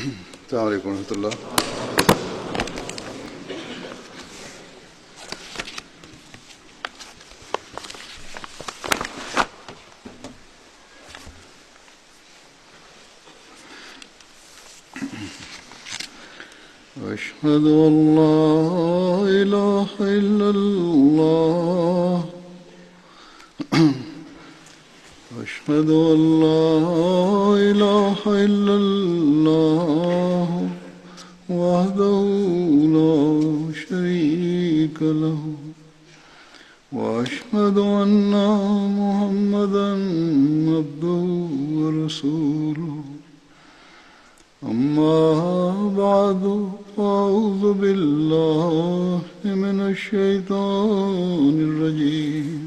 السلام علیکم ورحمۃ اللہ. أشهد أن لا إله إلا الله أشهد أن لا إله إلا الله وحده لا شريك له وأشهد أن محمدا عبده ورسوله. أما بعد فأعوذ بالله من الشيطان الرجيم.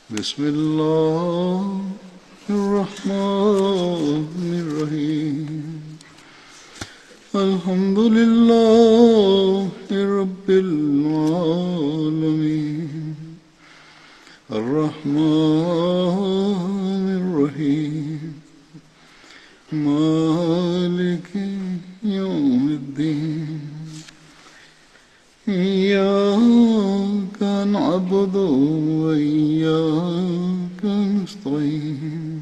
بسم الله الرحمن الرحيم. الحمد لله رب العالمين الرحمن الرحيم مالك يوم الدين. إياك نعبد وإياك نستعين.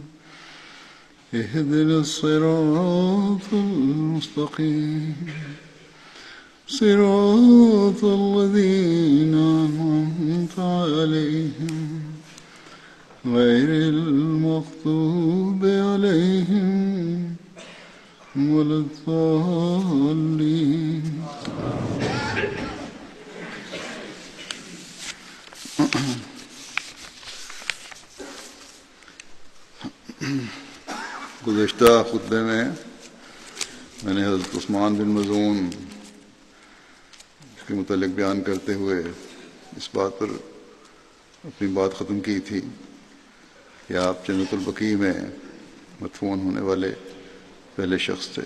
اهدنا الصراط المستقيم صراط الذين أنعمت عليهم غير المغضوب عليهم ولا الضالين. گزشتہ خطبے میں نے حضرت عثمان بن مظعون کے متعلق بیان کرتے ہوئے اس بات پر اپنی بات ختم کی تھی کہ آپ جنت البقیع میں مدفون ہونے والے پہلے شخص تھے.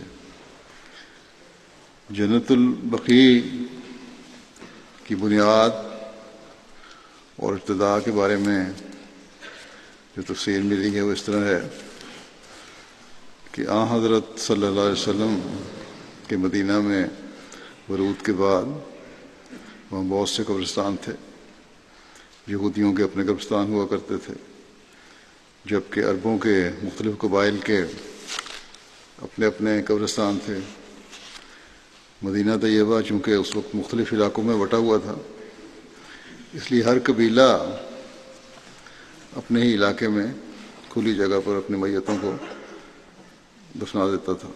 جنت البقیع کی بنیاد اور ابتدا کے بارے میں جو تفسیر ملی ہے وہ اس طرح ہے کہ حضرت صلی اللہ علیہ وسلم کے مدینہ میں ورود کے بعد وہاں بہت سے قبرستان تھے. یہودیوں کے اپنے قبرستان ہوا کرتے تھے، جبکہ عربوں کے مختلف قبائل کے اپنے اپنے قبرستان تھے. مدینہ طیبہ چونکہ اس وقت مختلف علاقوں میں بٹا ہوا تھا، اس لیے ہر قبیلہ اپنے ہی علاقے میں کھلی جگہ پر اپنی میتوں کو دفنا دیتا تھا.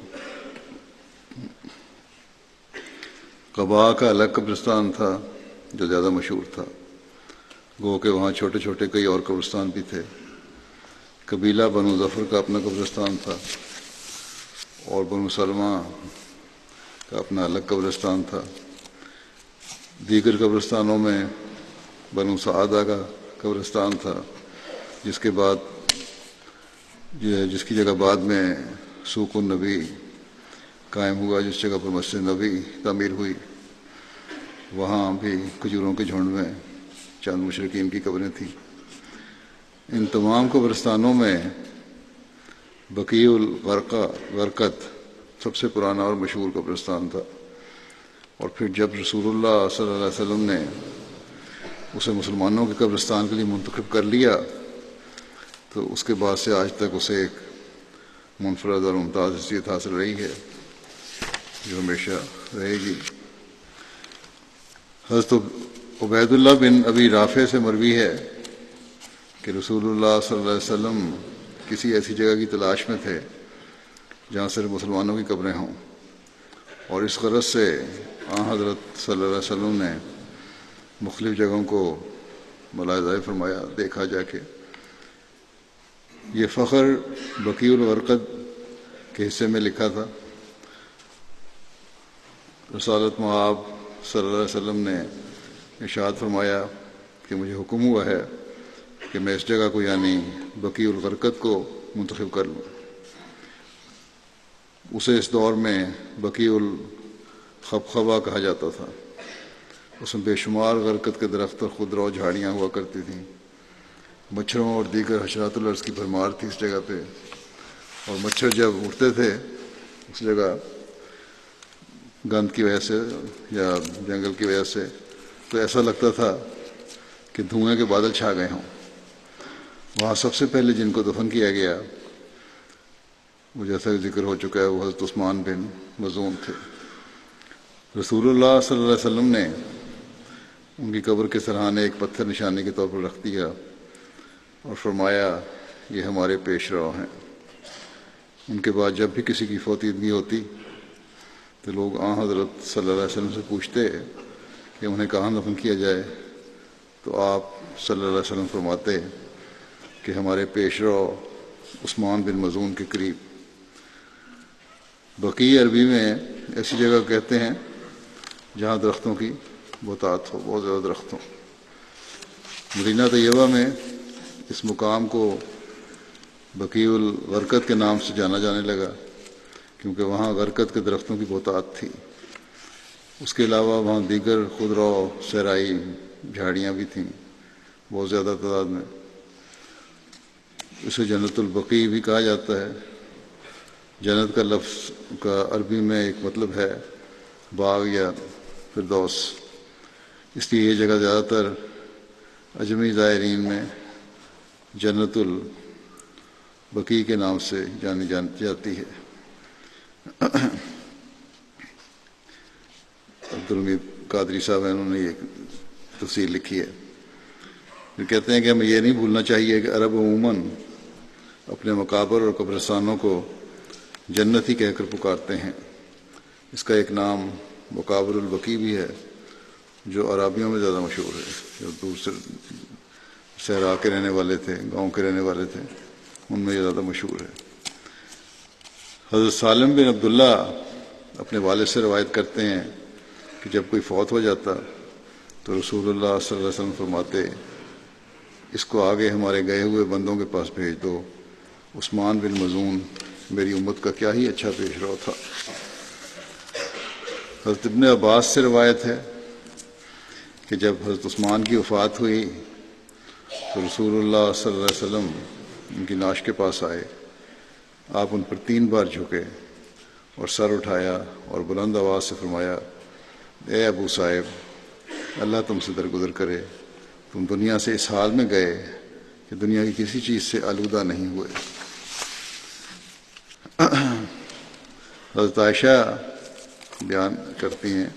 قباء کا الگ قبرستان تھا جو زیادہ مشہور تھا، گو کہ وہاں چھوٹے چھوٹے کئی اور قبرستان بھی تھے. قبیلہ بنو ظفر کا اپنا قبرستان تھا اور بنو سلمہ کا اپنا الگ قبرستان تھا. دیگر قبرستانوں میں بنو سعادہ کا قبرستان تھا، جس کی جگہ بعد میں سوق النبی قائم ہوا، جس جگہ پر مسجد نبی تعمیر ہوئی. وہاں بھی کھجوروں کے جھنڈ میں چند مشرکین کی قبریں تھیں. ان تمام قبرستانوں میں بقیع الغرقد سب سے پرانا اور مشہور قبرستان تھا، اور پھر جب رسول اللہ صلی اللہ علیہ وسلم نے اسے مسلمانوں کے قبرستان کے لیے منتخب کر لیا تو اس کے بعد سے آج تک اسے ایک منفرد اور ممتاز حیثیت حاصل رہی ہے جو ہمیشہ رہے گی. حضرت عبید اللہ بن ابی رافع سے مروی ہے کہ رسول اللہ صلی اللہ علیہ وسلم کسی ایسی جگہ کی تلاش میں تھے جہاں صرف مسلمانوں کی قبریں ہوں، اور اس غرض سے حضرت صلی اللہ علیہ وسلم نے مختلف جگہوں کو ملاحظہ فرمایا، دیکھا جا کے. یہ فخر بقیع الغرقد کے حصے میں لکھا تھا. رسالت مآب صلی اللہ علیہ وسلم نے ارشاد فرمایا کہ مجھے حکم ہوا ہے کہ میں اس جگہ کو یعنی بقیع الغرقد کو منتخب کر لوں. اسے اس دور میں بقیع الخبخبہ کہا جاتا تھا. اس میں بے شمار غرقد کے درخت اور خودرو جھاڑیاں ہوا کرتی تھیں. مچھروں اور دیگر حشرات الارض کی بھرمار تھی اس جگہ پہ، اور مچھر جب اٹھتے تھے اس جگہ گند کی وجہ سے یا جنگل کی وجہ سے تو ایسا لگتا تھا کہ دھوئیں کے بادل چھا گئے ہوں۔ وہاں سب سے پہلے جن کو دفن کیا گیا وہ جیسا کہ ذکر ہو چکا ہے وہ حضرت عثمان بن مظعون تھے۔ رسول اللہ صلی اللہ علیہ وسلم نے ان کی قبر کے سرحانے ایک پتھر نشانے کے طور پر رکھ دیا اور فرمایا یہ ہمارے پیش رو ہیں۔ ان کے بعد جب بھی کسی کی فوتیدگی ہوتی تو لوگ حضرت صلی اللہ علیہ وسلم سے پوچھتے کہ انہیں کہاں دفن کیا جائے، تو آپ صلی اللہ علیہ وسلم فرماتے کہ ہمارے پیش رو عثمان بن مظعون کے قریب۔ بقیع عربی میں ایسی جگہ کہتے ہیں جہاں درختوں کی بہتات ہو، بہت زیادہ درخت ہوں۔ مدینہ طیبہ میں اس مقام کو بقیع الغرقد کے نام سے جانا جانے لگا کیونکہ وہاں غرقد کے درختوں کی بہتات تھی۔ اس کے علاوہ وہاں دیگر خضرا صحرائی جھاڑیاں بھی تھیں بہت زیادہ تعداد میں۔ اسے جنت البقیع بھی کہا جاتا ہے۔ جنت کا لفظ کا عربی میں ایک مطلب ہے باغ یا فردوس، اس لیے یہ جگہ زیادہ تر اجمی زائرین میں جنت البقیع کے نام سے جانی جاتی ہے۔ عبدالحمید قادری صاحب انہوں نے یہ تفسیر لکھی ہے۔ پھر کہتے ہیں کہ ہمیں یہ نہیں بھولنا چاہیے کہ عرب عموماً اپنے مقابر اور قبرستانوں کو جنت ہی کہہ کر پکارتے ہیں۔ اس کا ایک نام مقابر البقیع بھی ہے جو عرابیوں میں زیادہ مشہور ہے، جو دور سے صحرا کے رہنے والے تھے، گاؤں کے رہنے والے تھے، ان میں یہ زیادہ مشہور ہے۔ حضرت سالم بن عبداللہ اپنے والد سے روایت کرتے ہیں کہ جب کوئی فوت ہو جاتا تو رسول اللہ صلی اللہ علیہ وسلم فرماتے اس کو آگے ہمارے گئے ہوئے بندوں کے پاس بھیج دو، عثمان بن مظعون میری امت کا کیا ہی اچھا پیش رو تھا۔ حضرت ابن عباس سے روایت ہے کہ جب حضرت عثمان کی وفات ہوئی تو رسول اللہ صلی اللہ علیہ وسلم ان کی نعش کے پاس آئے، آپ ان پر 3 بار جھکے اور سر اٹھایا اور بلند آواز سے فرمایا اے ابو صاحب اللہ تم سے درگزر کرے، تم دنیا سے اس حال میں گئے کہ دنیا کی کسی چیز سے آلودہ نہیں ہوئے۔ حضرت عائشہ بیان کرتی ہیں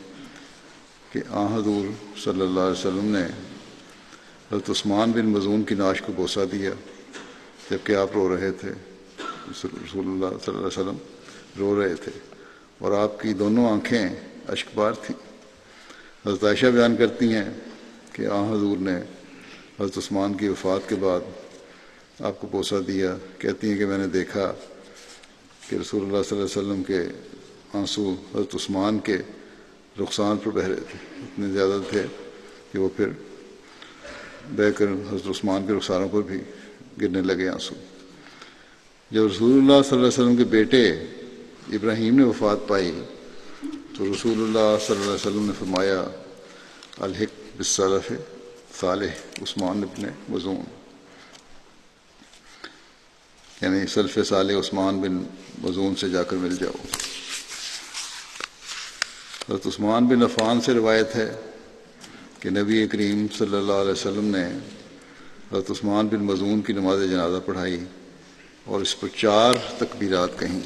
کہ حضور صلی اللہ علیہ وسلم نے حضرت عثمان بن مظعون کی نعش کو بوسہ دیا جبکہ آپ رو رہے تھے۔ رسول اللہ صلی اللہ علیہ وسلم رو رہے تھے اور آپ کی دونوں آنکھیں اشک بار تھیں۔ حضرت عائشہ بیان کرتی ہیں کہ حضور نے حضرت عثمان کی وفات کے بعد آپ کو بوسہ دیا۔ کہتی ہیں کہ میں نے دیکھا کہ رسول اللہ صلی اللہ علیہ وسلم کے آنسو حضرت عثمان کے رخسان پر بہہ رہے تھے، اتنے زیادہ تھے کہ وہ پھر بہہ کر حضرت عثمان کے رخسانوں پر بھی گرنے لگے آنسو۔ جب رسول اللہ صلی اللہ علیہ وسلم کے بیٹے ابراہیم نے وفات پائی تو رسول اللہ صلی اللہ علیہ وسلم نے فرمایا الحق بالسلف صالح عثمان بن مظعون، یعنی سلف صالح عثمان بن مظعون سے جا کر مل جاؤ۔ حضرت عثمان بن عفان سے روایت ہے کہ نبی کریم صلی اللہ علیہ وسلم نے حضرت عثمان بن مظعون کی نماز جنازہ پڑھائی اور اس پر 4 تکبیرات کہیں۔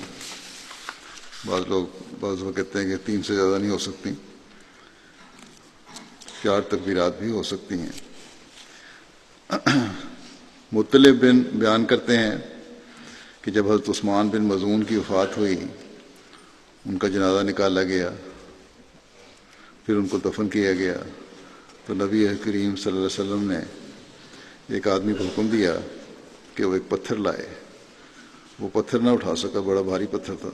بعض لوگ کہتے ہیں کہ 3 سے زیادہ نہیں ہو سکتی، 4 تکبیرات بھی ہو سکتی ہیں۔ مطلب بن بیان کرتے ہیں کہ جب حضرت عثمان بن مظعون کی وفات ہوئی ان کا جنازہ نکالا گیا، پھر ان کو دفن کیا گیا تو نبی کریم صلی اللہ علیہ وسلم نے ایک آدمی کو حکم دیا کہ وہ ایک پتھر لائے۔ وہ پتھر نہ اٹھا سکا، بڑا بھاری پتھر تھا،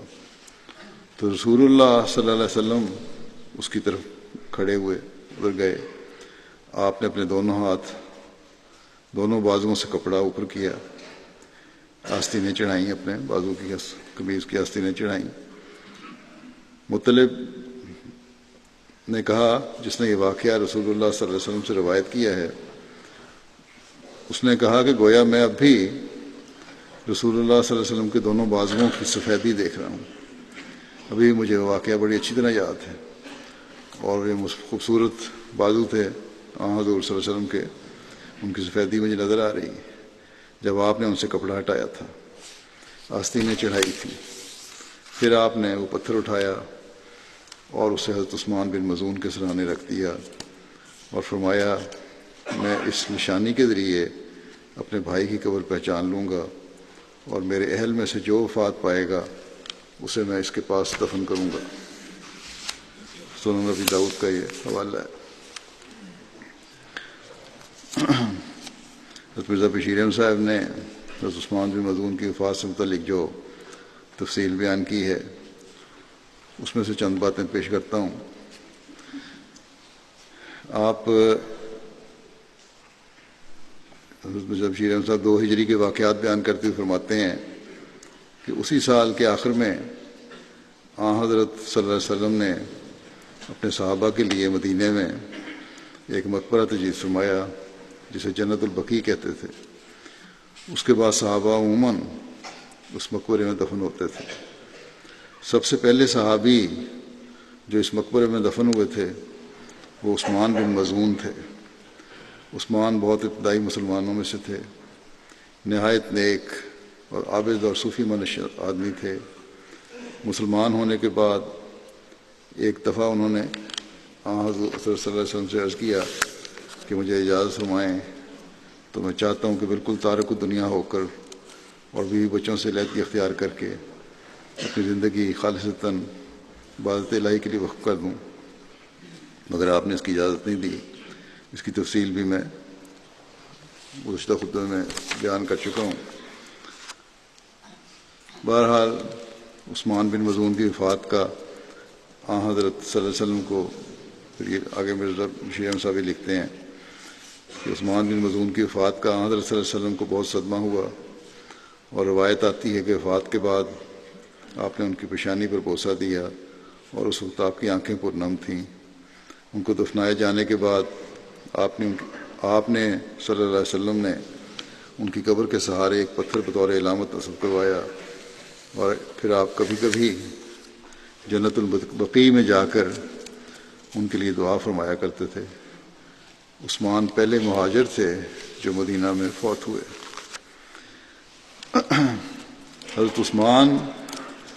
تو رسول اللہ صلی اللہ علیہ وسلم اس کی طرف کھڑے ہوئے، ادھر گئے۔ آپ نے اپنے دونوں ہاتھ دونوں بازوؤں سے کپڑا اوپر کیا، آستینیں چڑھائیں، اپنے بازو کی قمیض کی آستینیں چڑھائیں۔ مطلب نے کہا، جس نے یہ واقعہ رسول اللہ صلی اللہ علیہ وسلم سے روایت کیا ہے، اس نے کہا کہ گویا میں اب بھی رسول اللہ صلی اللہ علیہ وسلم کے دونوں بازوؤں کی سفیدی دیکھ رہا ہوں۔ ابھی مجھے واقعہ بڑی اچھی طرح یاد ہے، اور یہ خوبصورت بازو تھے حضور صلی اللہ علیہ وسلم کے، ان کی سفیدی مجھے نظر آ رہی جب آپ نے ان سے کپڑا ہٹایا تھا، آستینیں چڑھائی تھی، پھر آپ نے وہ پتھر اٹھایا اور اسے حضرت عثمان بن مظعون کے سرانے رکھ دیا اور فرمایا میں اس نشانی کے ذریعے اپنے بھائی کی قبر پہچان لوں گا، اور میرے اہل میں سے جو وفات پائے گا اسے میں اس کے پاس دفن کروں گا۔ سنن نبی داؤد کا یہ حوالہ ہے۔ حضرت مرزا بشیر احمد صاحب نے حضرت عثمان بن مظعون کی وفات سے متعلق جو تفصیل بیان کی ہے اس میں سے چند باتیں پیش کرتا ہوں۔ آپ حضرت مرزا بشیر احمد صاحب 2 ہجری کے واقعات بیان کرتے ہوئے فرماتے ہیں کہ اسی سال کے آخر میں حضرت صلی اللہ علیہ وسلم نے اپنے صحابہ کے لیے مدینے میں ایک مقبرہ تجویز فرمایا جسے جنت البقیع کہتے تھے۔ اس کے بعد صحابہ عموماً اس مقبرے میں دفن ہوتے تھے۔ سب سے پہلے صحابی جو اس مقبرے میں دفن ہوئے تھے وہ عثمان بن مظعون تھے۔ عثمان بہت ابتدائی مسلمانوں میں سے تھے، نہایت نیک اور عابد اور صوفی منش آدمی تھے۔ مسلمان ہونے کے بعد ایک دفعہ انہوں نے حضرت صلی اللہ علیہ وسلم سے عرض کیا کہ مجھے اجازت فرمائیں تو میں چاہتا ہوں کہ بالکل تارک دنیا ہو کر اور بیوی بچوں سے علیحدگی اختیار کر کے اپنی زندگی خالصتاً عبادت الہی کے لیے وقف کر دوں، مگر آپ نے اس کی اجازت نہیں دی۔ اس کی تفصیل بھی میں گزشتہ خطبے میں بیان کر چکا ہوں۔ بہرحال عثمان بن مظعون کی وفات کا حضرت صلی اللہ علیہ وسلم کو، پھر یہ آگے مرزا بشیر احمد صاحب لکھتے ہیں کہ عثمان بن مظعون کی وفات کا حضرت صلی اللہ علیہ وسلم کو بہت صدمہ ہوا، اور روایت آتی ہے کہ وفات کے بعد آپ نے ان کی پیشانی پر بوسہ دیا اور اس وقت آپ کی آنکھیں پرنم تھیں۔ ان کو دفنائے جانے کے بعد آپ نے صلی اللہ علیہ وسلم نے ان کی قبر کے سہارے ایک پتھر بطور علامت نصب کروایا، اور پھر آپ کبھی کبھی جنت البقیع میں جا کر ان کے لیے دعا فرمایا کرتے تھے۔ عثمان پہلے مہاجر تھے جو مدینہ میں فوت ہوئے۔ حضرت عثمان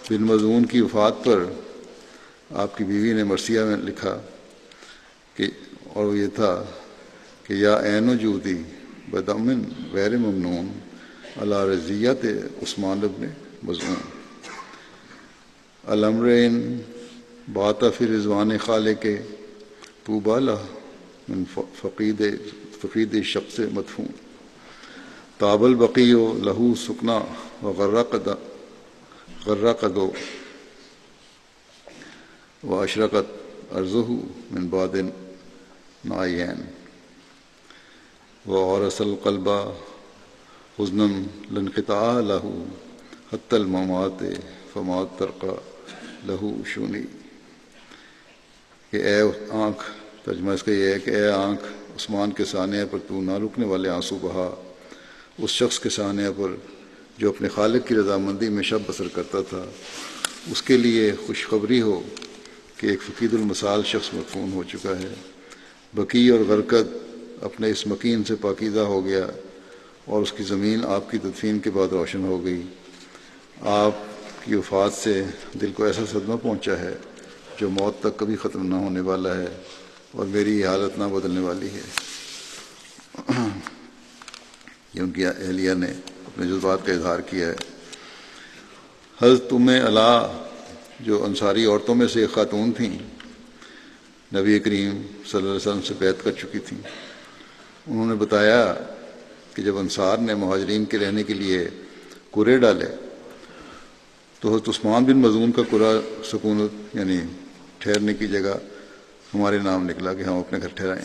بن مظعون کی وفات پر آپ کی بیوی نے مرثیہ میں لکھا کہ، اور یہ تھا کہ یا عین وجودی بدمن غیر ممنون علی رضیت عثمان بن مظعون الامرین بات فی رضوان خالق طوبی لہ من فقید شخص مدفون طاب البقیع لہو سکنا وغرقدو واشرقت ارضہ من بعد نعین وعرس القلب حزنا لانقطاع لہ حتی الممات فما ترقى لہو شونی، کہ اے آنکھ، ترجمہ اس کا یہ ہے کہ اے آنکھ، عثمان کے سانحہ پر تو نہ رکنے والے آنسو بہا، اس شخص کے سانحہ پر جو اپنے خالق کی رضامندی میں شب بسر کرتا تھا۔ اس کے لیے خوشخبری ہو کہ ایک فقید المثال شخص مدفون ہو چکا ہے۔ بقیع اور غرقد اپنے اس مکین سے پاکیزہ ہو گیا، اور اس کی زمین آپ کی تدفین کے بعد روشن ہو گئی۔ آپ کی وفات سے دل کو ایسا صدمہ پہنچا ہے جو موت تک کبھی ختم نہ ہونے والا ہے، اور میری یہ حالت نہ بدلنے والی ہے۔ یہ ان کی اہلیہ نے اپنے جذبات کا اظہار کیا ہے۔ حضرت علا جو انصاری عورتوں میں سے ایک خاتون تھیں، نبی کریم صلی اللہ علیہ وسلم سے بیعت کر چکی تھیں، انہوں نے بتایا کہ جب انصار نے مہاجرین کے رہنے کے لیے قرے ڈالے تو حضرت عثمان بن مظعون کا قرہ سکونت یعنی ٹھہرنے کی جگہ ہمارے نام نکلا کہ ہم اپنے گھر ٹھہرائیں۔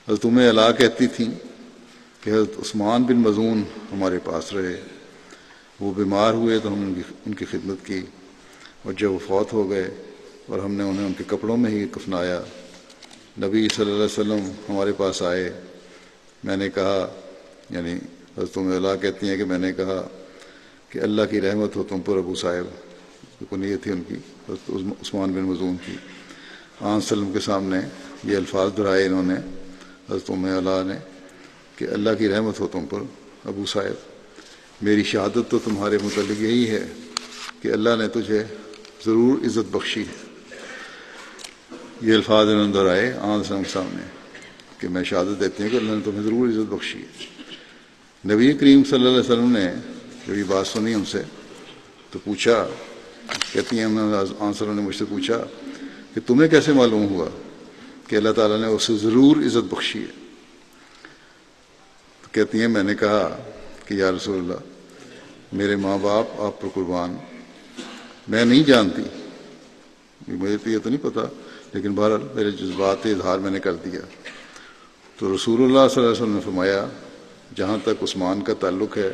حضرت علا کہتی تھیں کہ حضرت عثمان بن مظعون ہمارے پاس رہے، وہ بیمار ہوئے تو ہم نے ان کی خدمت کی، اور جب وہ فوت ہو گئے اور ہم نے انہیں ان کے کپڑوں میں ہی کفنایا، نبی صلی اللہ علیہ وسلم ہمارے پاس آئے۔ میں نے کہا، یعنی حضرت علا کہتی ہیں کہ میں نے کہا کہ اللہ کی رحمت ہو تم پر ابو صاحب، کنیت تھی ان کی، حضرت عثمان بن مظعون کی۔ آن وسلم کے سامنے یہ الفاظ دہرائے انہوں نے، حضرت ام علا نے، کہ اللہ کی رحمت ہو تم پر ابو صاحب، میری شہادت تو تمہارے متعلق یہی ہے کہ اللہ نے تجھے ضرور عزت بخشی ہے۔ یہ الفاظ انہوں نے دہرائے آن وسلم کے سامنے کہ میں شہادت دیتی ہوں کہ اللہ نے تمہیں ضرور عزت بخشی ہے۔ نبی کریم صلی اللہ علیہ وسلم نے جب یہ بات سنی ان سے تو پوچھا، کہتی ہیں آن وسلم نے مجھ سے پوچھا کہ تمہیں کیسے معلوم ہوا کہ اللہ تعالیٰ نے اسے ضرور عزت بخشی ہے؟ تو کہتی ہیں میں نے کہا کہ یا رسول اللہ، میرے ماں باپ آپ پر قربان، میں نہیں جانتی، مجھے تو یہ تو نہیں پتا، لیکن بہرحال میرے جذبات اظہار میں نے کر دیا۔ تو رسول اللہ صلی اللہ علیہ وسلم نے فرمایا جہاں تک عثمان کا تعلق ہے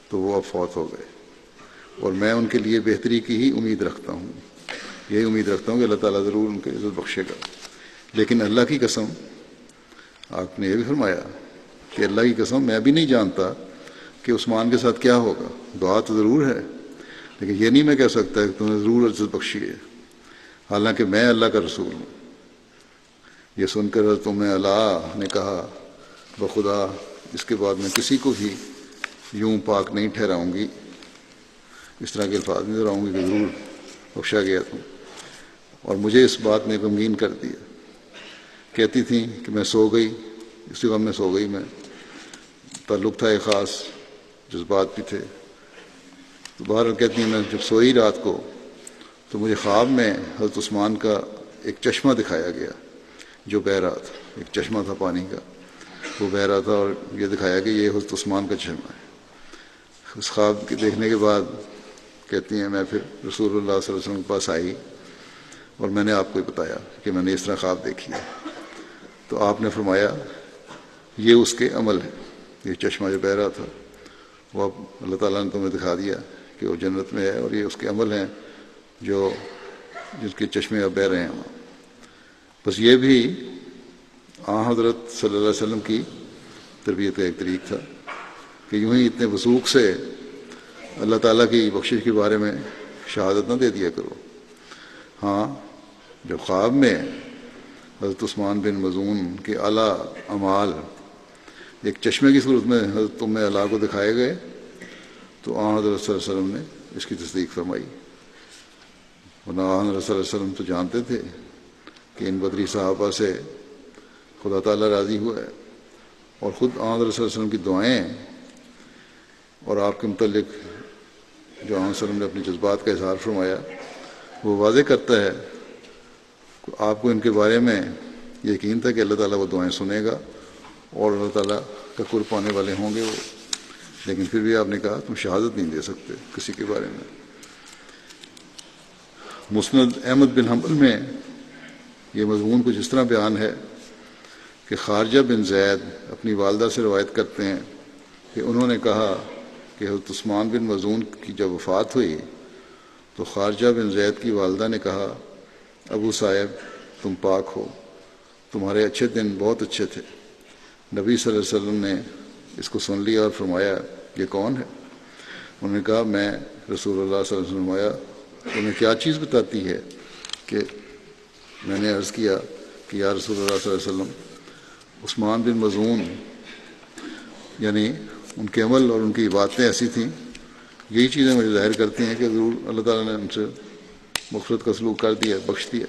تو وہ اب فوت ہو گئے، اور میں ان کے لیے بہتری کی ہی امید رکھتا ہوں، یہی امید رکھتا ہوں کہ اللہ تعالیٰ ضرور ان کو عزت بخشے گا۔ لیکن اللہ کی قسم، آپ نے یہ بھی فرمایا کہ اللہ کی قسم میں بھی نہیں جانتا کہ عثمان کے ساتھ کیا ہوگا، دعا تو ضرور ہے لیکن یہ نہیں میں کہہ سکتا کہ تم نے ضرور عزت بخشی ہے، حالانکہ میں اللہ کا رسول ہوں۔ یہ سن کر حضرت ام علا نے کہا بخدا اس کے بعد میں کسی کو بھی یوں پاک نہیں ٹھہراؤں گی، اس طرح کے الفاظ نہیں دہراؤں گی کہ ضرور بخشا گیا تم، اور مجھے اس بات نے غمگین کر دیا۔ کہتی تھیں کہ میں سو گئی، اسی غم میں سو گئی، میں تعلق تھا ایک خاص، جذبات بھی تھے۔ تو بہرحال کہتی ہیں میں جب سوئی رات کو تو مجھے خواب میں حضرت عثمان کا ایک چشمہ دکھایا گیا جو بہہ رہا تھا، ایک چشمہ تھا پانی کا، وہ بہہ رہا تھا، اور یہ دکھایا کہ یہ حضرت عثمان کا چشمہ ہے۔ اس خواب کے دیکھنے کے بعد کہتی ہیں میں پھر رسول اللہ صلی اللہ علیہ وسلم کے پاس آئی اور میں نے آپ کو بتایا کہ میں نے اس طرح خواب دیکھی ہے۔ تو آپ نے فرمایا یہ اس کے عمل ہے، یہ چشمہ جو بہہ رہا تھا وہ اب اللہ تعالیٰ نے تمہیں دکھا دیا کہ وہ جنت میں ہے، اور یہ اس کے عمل ہیں جو جس کے چشمے اب بہہ رہے ہیں وہاں۔ بس یہ بھی حضرت صلی اللہ علیہ وسلم کی تربیت کا ایک طریق تھا کہ یوں ہی اتنے وثوق سے اللہ تعالیٰ کی بخشش کے بارے میں شہادت نہ دے دیا کرو۔ ہاں جب خواب میں حضرت عثمان بن مظعون کے اعلیٰ اعمال ایک چشمے کی صورت میں حضرت ام علا کو دکھائے گئے تو حضرت صلی اللہ علیہ وسلم نے اس کی تصدیق فرمائی، ورنہ حضرت صلی اللہ علیہ وسلم تو جانتے تھے کہ ان بدری صحابہ سے خدا تعالیٰ راضی ہوا ہے، اور خود حضرت صلی اللہ علیہ وسلم کی دعائیں اور آپ کے متعلق جو حضرت صلی اللہ علیہ وسلم نے اپنے جذبات کا اظہار فرمایا وہ واضح کرتا ہے کہ آپ کو ان کے بارے میں یقین تھا کہ اللہ تعالیٰ وہ دعائیں سنے گا اور اللہ تعالیٰ کا قرب پانے والے ہوں گے وہ، لیکن پھر بھی آپ نے کہا تم شہادت نہیں دے سکتے کسی کے بارے میں۔ مسند احمد بن حنبل میں یہ مضمون کچھ اس طرح بیان ہے کہ خارجہ بن زید اپنی والدہ سے روایت کرتے ہیں کہ انہوں نے کہا کہ حضرت عثمان بن مظعون کی جب وفات ہوئی تو خارجہ بن زید کی والدہ نے کہا ابو صاحب تم پاک ہو، تمہارے اچھے دن بہت اچھے تھے۔ نبی صلی اللہ علیہ وسلم نے اس کو سن لیا اور فرمایا یہ کون ہے؟ انہوں نے کہا میں رسول اللہ صلی اللہ علیہ وسلم۔ فرمایا تمہیں کیا چیز بتاتی ہے؟ کہ میں نے عرض کیا کہ یا رسول اللہ صلی اللہ علیہ وسلم عثمان بن مظعون یعنی ان کے عمل اور ان کی باتیں ایسی تھیں، یہی چیزیں مجھے ظاہر کرتی ہیں کہ ضرور اللہ تعالیٰ نے ان سے مغفرت کا سلوک کر دیا، بخش دیا۔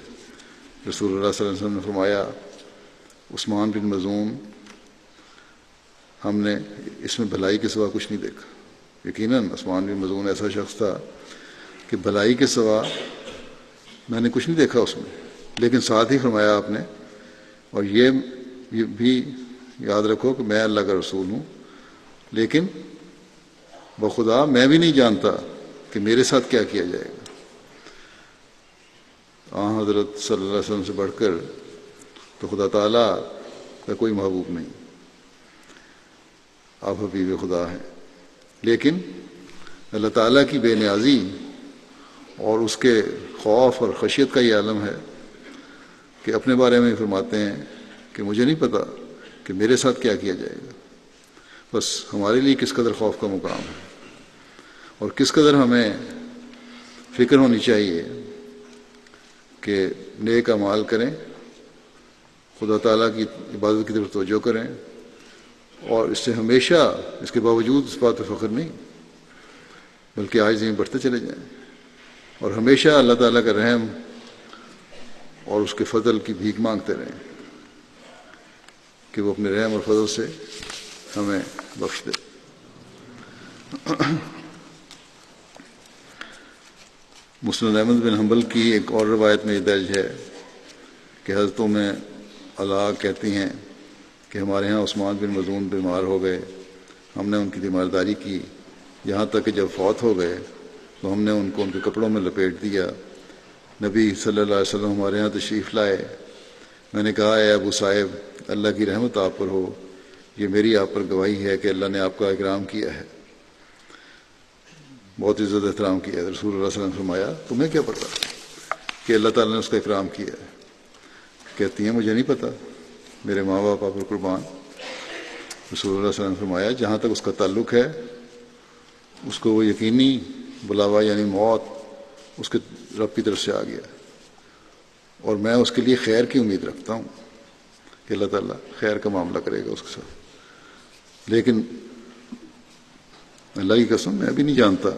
رسول اللہ صلی اللہ علیہ وسلم نے فرمایا عثمان بن مظعون ہم نے اس میں بھلائی کے سوا کچھ نہیں دیکھا۔ یقیناً عثمان بن مظعون ایسا شخص تھا کہ بھلائی کے سوا میں نے کچھ نہیں دیکھا اس میں، لیکن ساتھ ہی فرمایا آپ نے اور یہ بھی یاد رکھو کہ میں اللہ کا رسول ہوں، لیکن بخدا میں بھی نہیں جانتا کہ میرے ساتھ کیا کیا جائے گا۔ حضرت صلی اللہ علیہ وسلم سے بڑھ کر تو خدا تعالیٰ کا کوئی محبوب نہیں، آپ حبیب خدا ہیں، لیکن اللہ تعالیٰ کی بے نیازی اور اس کے خوف اور خشیت کا یہ عالم ہے کہ اپنے بارے میں فرماتے ہیں کہ مجھے نہیں پتا کہ میرے ساتھ کیا کیا جائے گا۔ بس ہمارے لیے کس قدر خوف کا مقام ہے اور کس قدر ہمیں فکر ہونی چاہیے کہ نیک اعمال کریں، خدا تعالیٰ کی عبادت کی طرف توجہ کریں، اور اس سے ہمیشہ اس کے باوجود اس بات پہ فخر نہیں بلکہ عاجزی میں بڑھتے چلے جائیں، اور ہمیشہ اللہ تعالیٰ کا رحم اور اس کے فضل کی بھیک مانگتے رہیں کہ وہ اپنے رحم اور فضل سے ہمیں بخش دے۔ مسند احمد بن حنبل کی ایک اور روایت میں یہ درج ہے کہ حضرت میں اللہ کہتی ہیں کہ ہمارے ہاں عثمان بن مظعون بیمار ہو گئے، ہم نے ان کی تیمارداری کی، یہاں تک کہ جب فوت ہو گئے تو ہم نے ان کو ان کے کپڑوں میں لپیٹ دیا۔ نبی صلی اللہ علیہ وسلم ہمارے ہاں تشریف لائے، میں نے کہا اے ابو صاحب، اللہ کی رحمت آپ پر ہو، یہ میری آپ پر گواہی ہے کہ اللہ نے آپ کا اکرام کیا ہے، بہت عزت احترام کیا ہے۔ رسول اللہ صلی اللہ علیہ وسلم نے فرمایا تمہیں کیا پتا کہ اللہ تعالیٰ نے اس کا اکرام کیا ہے؟ کہتی ہیں مجھے نہیں پتا، میرے ماں باپ آپ پر قربان۔ رسول اللہ صلی اللہ علیہ وسلم نے فرمایا جہاں تک اس کا تعلق ہے اس کو وہ یقینی بلاوا یعنی موت اس کے رب کی طرف سے آ گیا، اور میں اس کے لیے خیر کی امید رکھتا ہوں کہ اللہ تعالیٰ خیر کا معاملہ کرے گا اس کے ساتھ، لیکن اللہ کی قسم میں ابھی نہیں جانتا،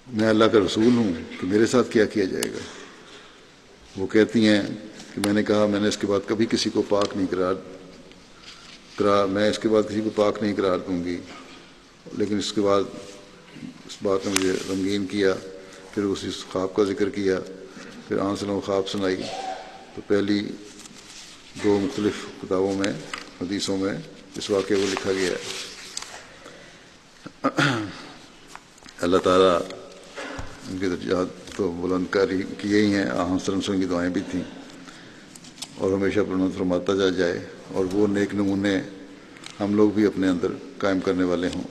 میں اللہ کا رسول ہوں کہ میرے ساتھ کیا کیا جائے گا۔ وہ کہتی ہیں کہ میں نے کہا میں نے اس کے بعد کبھی کسی کو پاک نہیں میں اس کے بعد کسی کو پاک نہیں قرار دوں گی، لیکن اس کے بعد اس بات نے مجھے غمگین کیا، پھر اسی خواب کا ذکر کیا، پھر آن صلی اللہ خواب سنائی، تو پہلی دو مختلف کتابوں میں حدیثوں میں اس واقعے کو لکھا گیا ہے۔ اللہ تعالیٰ ان کے درجات تو بلند کاری کیے ہی ہیں، صلی اللہ علیہ وسلم کی دعائیں بھی تھیں، اور ہمیشہ بلند فرماتا جائے، اور وہ نیک نمونے ہم لوگ بھی اپنے اندر قائم کرنے والے ہوں۔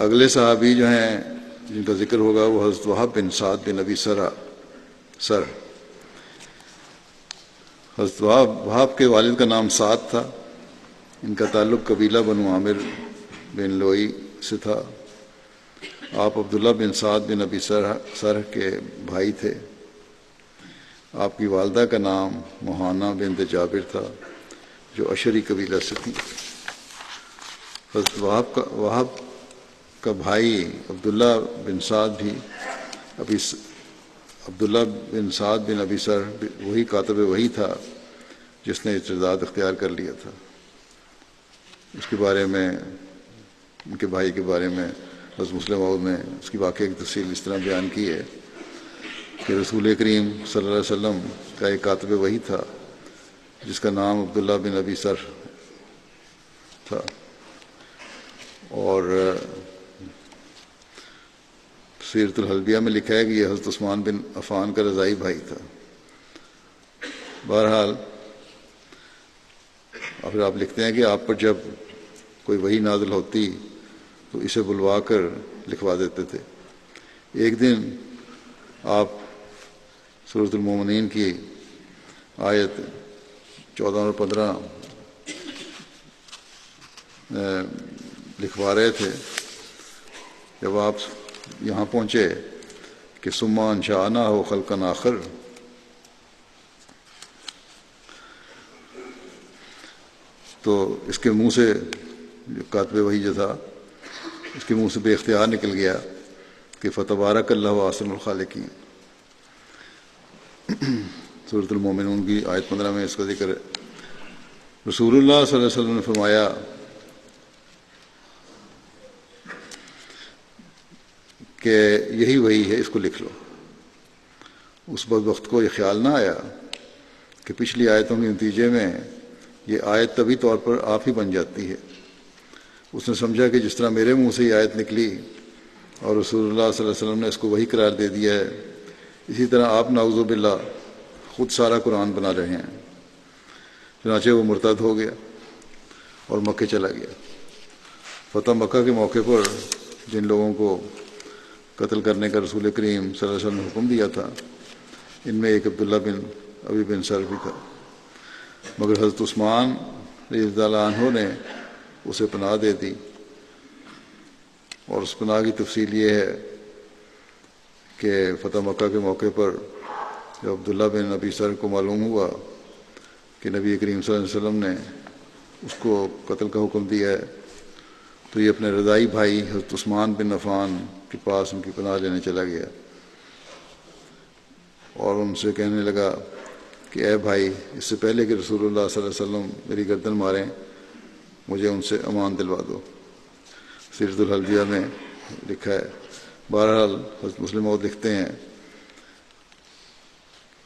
اگلے صحابی جو ہیں جن کا ذکر ہوگا وہ حضرت وہب بن سعد بن ابی سر۔ حضرت وہب کے والد کا نام سعد تھا، ان کا تعلق قبیلہ بنو عامر بن لوئی سے تھا۔ آپ عبداللہ بن سعد بن ابی سر کے بھائی تھے۔ آپ کی والدہ کا نام مہانہ بنت جابر تھا جو اشری قبیلہ سے تھی۔ حضرت وہب کا بھائی عبداللہ بن سعد بن ابی سر وہی کاتب وہی تھا جس نے ارتداد اختیار کر لیا تھا۔ اس کے بارے میں ان کے بھائی کے بارے میں حضرت مسلم موعود نے اس کی واقعے کی تفصیل اس طرح بیان کی ہے کہ رسول کریم صلی اللہ علیہ وسلم کا ایک کاتب وہی تھا جس کا نام عبداللہ بن ابی سر تھا، اور سیرت الحلبیہ میں لکھا ہے کہ یہ حضرت عثمان بن عفان کا رضائی بھائی تھا۔ بہرحال اور پھر آپ لکھتے ہیں کہ آپ پر جب کوئی وحی نازل ہوتی تو اسے بلوا کر لکھوا دیتے تھے۔ ایک دن آپ سورۃ المومنین کی آیت 14 اور 15 لکھوا رہے تھے۔ جب آپ یہاں پہنچے کہ ثم انشأناہ خلقا آخر، تو اس کے منہ سے جو کاتب وحی جو تھا اس کے منہ سے بے اختیار نکل گیا کہ فتبارک اللہ احسن الخالقین۔ سورۃ المومنون کی آیت 15 میں اس کا ذکر ہے۔ رسول اللہ صلی اللہ علیہ وسلم نے فرمایا کہ یہی وہی ہے، اس کو لکھ لو۔ اس بدبخت کو یہ خیال نہ آیا کہ پچھلی آیتوں کے نتیجے میں یہ آیت طبی طور پر آپ ہی بن جاتی ہے۔ اس نے سمجھا کہ جس طرح میرے منہ سے یہ آیت نکلی اور رسول اللہ صلی اللہ علیہ وسلم نے اس کو وہی قرار دے دیا ہے، اسی طرح آپ نعوذ باللہ خود سارا قرآن بنا رہے ہیں۔ چنانچہ وہ مرتد ہو گیا اور مکے چلا گیا۔ فتح مکہ کے موقع پر جن لوگوں کو قتل کرنے کا رسول کریم صلی اللہ علیہ وسلم نے حکم دیا تھا ان میں ایک عبداللہ بن ابی بن سر بھی تھا، مگر حضرت عثمان رضی اللہ عنہ نے اسے پناہ دے دی، اور اس پناہ کی تفصیل یہ ہے کہ فتح مکہ کے موقع پر جب عبداللہ بن ابی سر کو معلوم ہوا کہ نبی کریم صلی اللہ علیہ وسلم نے اس کو قتل کا حکم دیا ہے، تو یہ اپنے رضائی بھائی حضرت عثمان بن عفان کے پاس ان کی پناہ لینے چلا گیا اور ان سے کہنے لگا کہ اے بھائی، اس سے پہلے کہ رسول اللہ صلی اللہ علیہ وسلم میری گردن ماریں مجھے ان سے امان دلوا دو۔ سیرت الحلبیہ میں لکھا ہے۔ بہرحال حضرت مسلم موعود لکھتے ہیں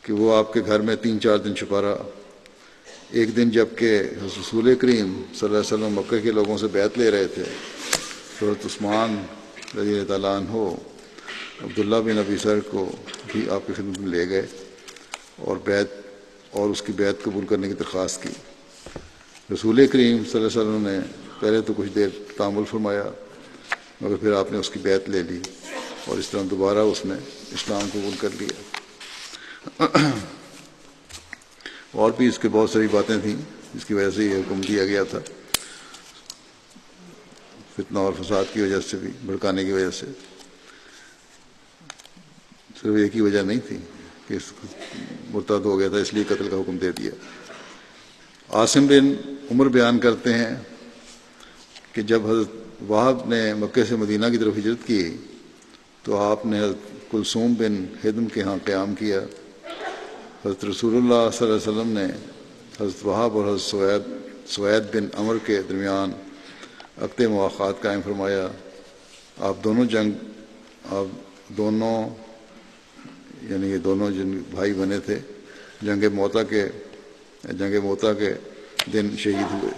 کہ وہ آپ کے گھر میں 3-4 دن چھپا رہا۔ ایک دن جب کہ حضرت رسول کریم صلی اللہ علیہ وسلم مکہ کے لوگوں سے بیعت لے رہے تھے تو حضرت عثمان رضی اللہ تعالیٰ عنہ عبداللہ بن ابی سر کو بھی آپ کی خدمت میں لے گئے اور اس کی بیعت قبول کرنے کی درخواست کی۔ رسول کریم صلی اللہ علیہ وسلم نے پہلے تو کچھ دیر تامل فرمایا، مگر پھر آپ نے اس کی بیعت لے لی اور اس طرح دوبارہ اس نے اسلام قبول کر لیا۔ اور بھی اس کے بہت ساری باتیں تھیں جس کی وجہ سے یہ حکم دیا گیا تھا، فتنہ اور فساد کی وجہ سے بھی، بھڑکانے کی وجہ سے۔ صرف ایک ہی وجہ نہیں تھی کہ مرتد ہو گیا تھا اس لیے قتل کا حکم دے دیا۔ عاصم بن عمر بیان کرتے ہیں کہ جب حضرت وہب نے مکہ سے مدینہ کی طرف ہجرت کی تو آپ نے حضرت کلثوم بن ہدم کے ہاں قیام کیا۔ حضرت رسول اللہ صلی اللہ علیہ وسلم نے حضرت وہب اور حضرت سوید بن عمر کے درمیان عقد مواخات قائم فرمایا۔ آپ دونوں یعنی یہ دونوں جن بھائی بنے تھے جنگ موتا کے دن شہید ہوئے۔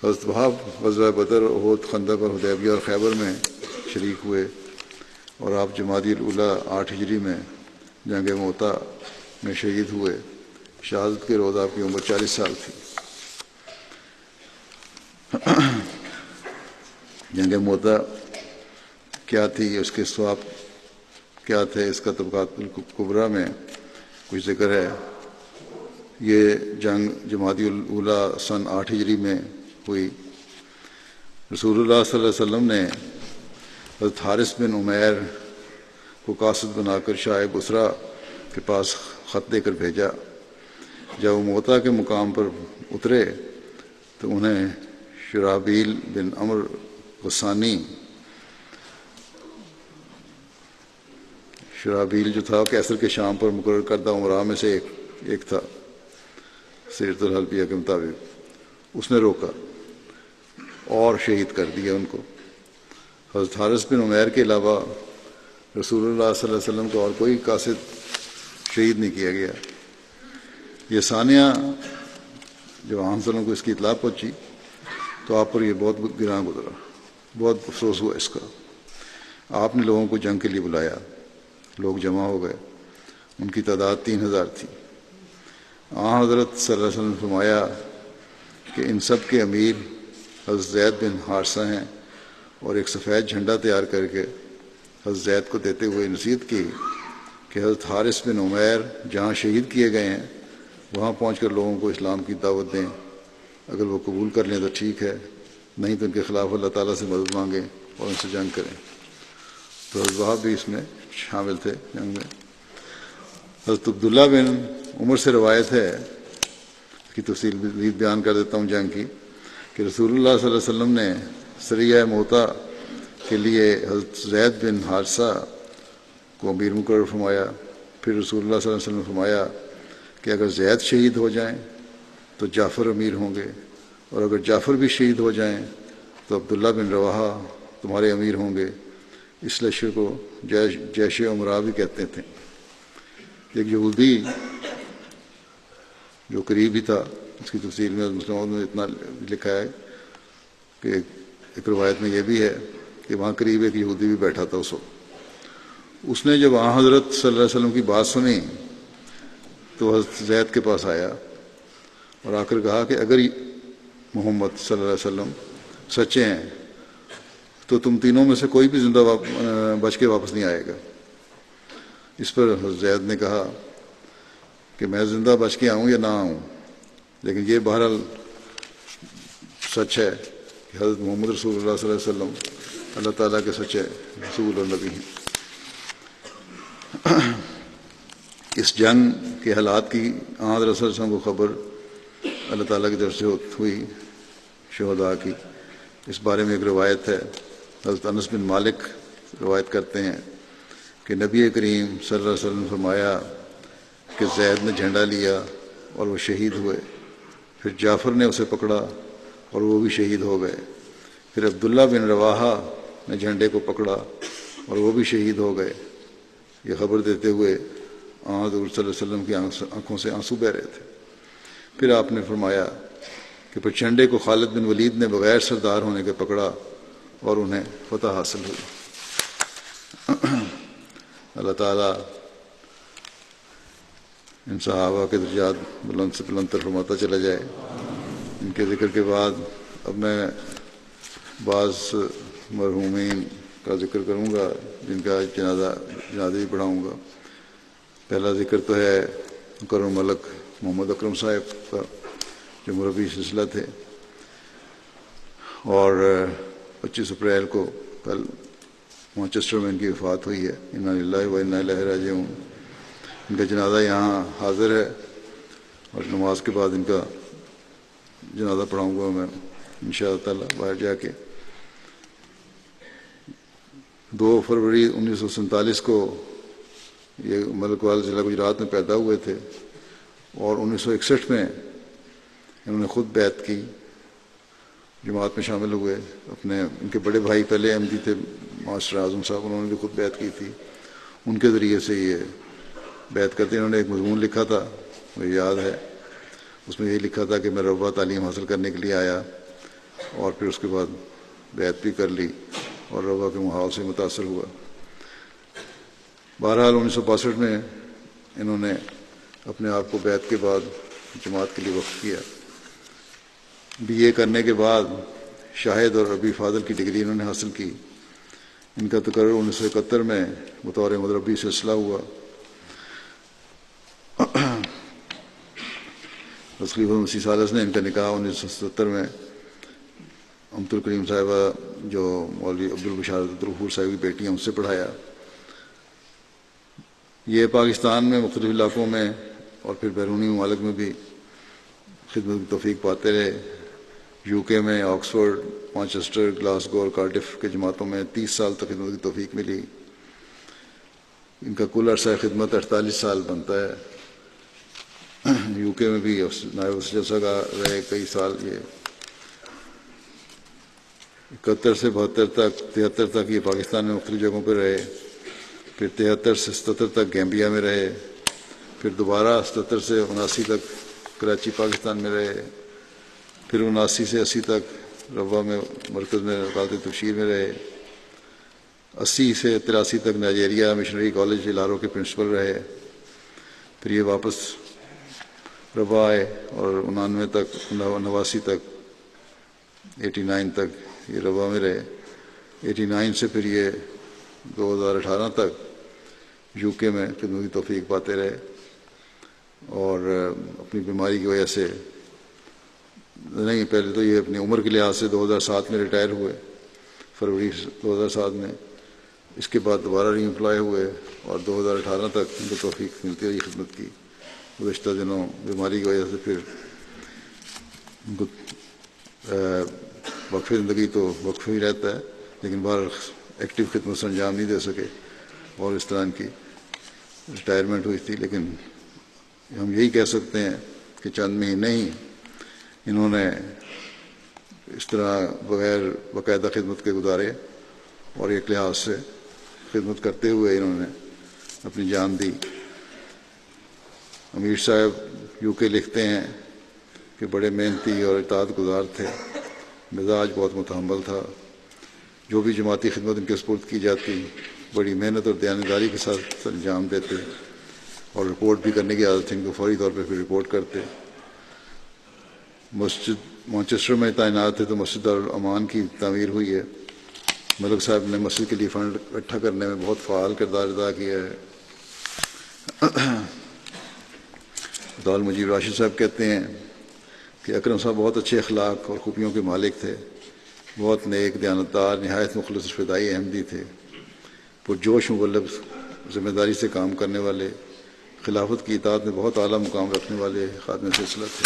حضرت وہب غزوہ بدر، احد، خندق اور حدیبیہ اور خیبر میں شریک ہوئے اور آپ جمادی الاولیٰ 8 ہجری میں جنگ موتا میں شہید ہوئے۔ شہادت کے روز آپ کی عمر 40 سال تھی۔ جنگ موتا کیا تھی، اس کے ثواب کیا تھے، اس کا طبقات الکبریٰ میں کچھ ذکر ہے۔ یہ جنگ جمادی الاولیٰ سن 8 ہجری میں ہوئی۔ رسول اللہ صلی اللہ علیہ وسلم نے حضرت حارث بن عمیر کو قاصد بنا کر شاہ بصرہ کے پاس خط دے کر بھیجا۔ جب وہ موتا کے مقام پر اترے تو انہیں شرابیل بن عمر غسانی، شرابیل جو تھا کیسر کے شام پر مقرر کردہ عمراء میں سے ایک تھا، سیرت الحلبیہ کے مطابق، اس نے روکا اور شہید کر دیا ان کو۔ حضرت حارث بن عمیر کے علاوہ رسول اللہ صلی اللہ علیہ وسلم کو اور کوئی قاصد شہید نہیں کیا گیا۔ یہ ثانیہ جب عام وسلم کو اس کی اطلاع پہنچی تو آپ پر یہ بہت گراں گزرا، بہت افسوس ہوا اس کا۔ آپ نے لوگوں کو جنگ کے لیے بلایا، لوگ جمع ہو گئے، ان کی تعداد 3000 تھی۔ حضرت صلی اللہ علیہ وسلم نے فرمایا کہ ان سب کے امیر حضرت زید بن حارثہ ہیں، اور ایک سفید جھنڈا تیار کر کے حضرت زید کو دیتے ہوئے نصیحت کی کہ حضرت حارث بن عمیر جہاں شہید کیے گئے ہیں وہاں پہنچ کر لوگوں کو اسلام کی دعوت دیں، اگر وہ قبول کر لیں تو ٹھیک ہے، نہیں تو ان کے خلاف اللہ تعالیٰ سے مدد مانگیں اور ان سے جنگ کریں۔ تو حضرت وہاب بھی اس میں شامل تھے جنگ میں۔ حضرت عبداللہ بن عمر سے روایت ہے، اس کی تفصیل بیان کر دیتا ہوں جنگ کی، کہ رسول اللہ صلی اللہ علیہ وسلم نے سریہ موتا کے لیے حضرت زید بن حارثہ کو امیر مقرر فرمایا۔ پھر رسول اللہ صلی اللہ علیہ وسلم نے فرمایا کہ اگر زید شہید ہو جائیں تو جعفر امیر ہوں گے، اور اگر جعفر بھی شہید ہو جائیں تو عبداللہ بن رواحہ تمہارے امیر ہوں گے۔ اس لشکر کو جیش عمراء بھی کہتے تھے۔ ایک یہودی جو قریب ہی تھا، اس کی تفصیل میں مسلموں نے اتنا لکھا ہے کہ ایک روایت میں یہ بھی ہے کہ وہاں قریب ایک یہودی بھی بیٹھا تھا اس وقت۔ اس نے جب حضرت صلی اللہ علیہ وسلم کی بات سنی تو حضرت زید کے پاس آیا اور آ کر کہا کہ اگر محمد صلی اللہ علیہ وسلم سچے ہیں تو تم تینوں میں سے کوئی بھی زندہ بچ کے واپس نہیں آئے گا۔ اس پر حضرت زید نے کہا کہ میں زندہ بچ کے آؤں یا نہ آؤں، لیکن یہ بہرحال سچ ہے کہ حضرت محمد رسول اللہ صلی اللہ علیہ وسلم اللہ تعالیٰ کے سچے رسول اور نبی ہیں۔ اس جنگ کے حالات کی حضرت رسول صلی اللہ علیہ وسلم کو خبر اللہ تعالیٰ کی طرف سے ہوئی شہداء کی. اس بارے میں ایک روایت ہے. حضرت انس بن مالک روایت کرتے ہیں کہ نبی کریم صلی اللہ علیہ وسلم نے فرمایا کہ زید نے جھنڈا لیا اور وہ شہید ہوئے. پھر جعفر نے اسے پکڑا اور وہ بھی شہید ہو گئے. پھر عبداللہ بن رواحہ نے جھنڈے کو پکڑا اور وہ بھی شہید ہو گئے. یہ خبر دیتے ہوئے حضور صلی اللہ علیہ وسلم کی آنکھوں سے آنسو بہہ رہے تھے. پھر آپ نے فرمایا کہ پھر جھنڈے کو خالد بن ولید نے بغیر سردار ہونے کے پکڑا اور انہیں فتح حاصل ہوئی. اللہ تعالیٰ ان صحابہ کے درجات بلند سے بلندتر فرماتا چلا جائے. ان کے ذکر کے بعد اب میں بعض مرحومین کا ذکر کروں گا جن کا جنازہ بھی پڑھاؤں گا. پہلا ذکر تو ہے مکرم ملک محمد اکرم صاحب کا جو مربی سلسلہ تھے اور 25 اپریل کو کل مانچسٹر میں ان کی وفات ہوئی ہے. انا للہ و انا الیہ راجعون. ان کا جنازہ یہاں حاضر ہے اور نماز کے بعد ان کا جنازہ پڑھاؤں گا میں انشاءاللہ تعالیٰ باہر جا کے. 2 فروری 1947 کو یہ ملک وال ضلع گجرات میں پیدا ہوئے تھے اور 1961 میں انہوں نے خود بیعت کی, جماعت میں شامل ہوئے. ان کے بڑے بھائی پہلے احمدی تھے ماسٹر اعظم صاحب, انہوں نے بھی خود بیعت کی تھی. ان کے ذریعے سے یہ بیعت کرتے. انہوں نے ایک مضمون لکھا تھا, مجھے یاد ہے, اس میں یہ لکھا تھا کہ میں ربوہ تعلیم حاصل کرنے کے لیے آیا اور پھر اس کے بعد بیعت بھی کر لی اور ربوہ کے ماحول سے متاثر ہوا. بہرحال 1962 میں انہوں نے اپنے آپ کو بیعت کے بعد جماعت کے لیے وقف کیا. BA کرنے کے بعد شاہد اور ربی فاضل کی ڈگری انہوں نے حاصل کی. ان کا تقرر 1971 میں بطور مدربی سلسلہ ہوا. خلیفہ مسیح ثالث نے ان کا نکاح 1977 میں امت الکریم صاحبہ جو مولوی عبدالبشار عبدالغفور صاحب کی بیٹی ہیں ان سے پڑھایا. یہ پاکستان میں مختلف علاقوں میں اور پھر بیرونی ممالک میں بھی خدمت کی توفیق پاتے رہے. UK میں آکسفورڈ, مانچسٹر, گلاسگو اور کارڈف کے جماعتوں میں 30 سال تک خدمت کی توفیق ملی. ان کا کل عرصہ خدمت 48 سال بنتا ہے. UK میں بھی نائب جلسہ کا رہے کئی سال. یہ 71 سے 72 تک 73 تک یہ پاکستان میں مختلف جگہوں پہ رہے. پھر 73 سے 77 تک گیمبیا میں رہے. پھر دوبارہ 77 سے 79 تک کراچی پاکستان میں رہے. پھر 79 سے 80 تک ربوہ میں مرکز میں وکالت تبشیر میں رہے. 80 سے 83 تک نائجیریا مشنری کالج لارو کے پرنسپل رہے. پھر یہ واپس ربوہ آئے اور 89 تک 89 تک 89 تک یہ ربوہ میں رہے. 89 سے پھر یہ 2018 تک UK میں خدمت کی توفیق پاتے رہے اور اپنی بیماری کی وجہ سے نہیں, پہلے تو یہ اپنی عمر کے لحاظ سے 2007 میں ریٹائر ہوئے, فروری 2007 میں. اس کے بعد دوبارہ ری امپلائی ہوئے اور 2018 تک ان کو توفیق ملتی رہی خدمت کی. گزشتہ دنوں بیماری کی وجہ سے پھر ان کو وقف زندگی تو وقف ہی رہتا ہے, لیکن باہر ایکٹیو خدمت سے انجام نہیں دے سکے اور اس طرح ان کی ریٹائرمنٹ ہوئی تھی. لیکن ہم یہی کہہ سکتے ہیں کہ چند مہینے ہی انہوں نے اس طرح بغیر باقاعدہ خدمت کے گزارے اور ایک لحاظ سے خدمت کرتے ہوئے انہوں نے اپنی جان دی. امیر صاحب UK لکھتے ہیں کہ بڑے محنتی اور اطاعت گزار تھے. مزاج بہت متحمل تھا. جو بھی جماعتی خدمت ان کے سپرد کی جاتی بڑی محنت اور دیانتداری کے ساتھ انجام دیتے اور رپورٹ بھی کرنے کی عادت تھی ان کو, فوری طور پہ پھر رپورٹ کرتے. مسجد مانچسٹر میں تعینات تھے تو مسجد دارالامان کی تعمیر ہوئی ہے. ملک صاحب نے مسجد کے لیے فنڈ اکٹھا کرنے میں بہت فعال کردار ادا کیا ہے. عبد المجید راشد صاحب کہتے ہیں کہ اکرم صاحب بہت اچھے اخلاق اور خوبیوں کے مالک تھے. بہت نیک, دیانتدار, نہایت مخلص فدائی احمدی تھے. پرجوش مبلغ, ذمہ داری سے کام کرنے والے, خلافت کی اطاعت میں بہت اعلیٰ مقام رکھنے والے خادم سلسلہ تھے۔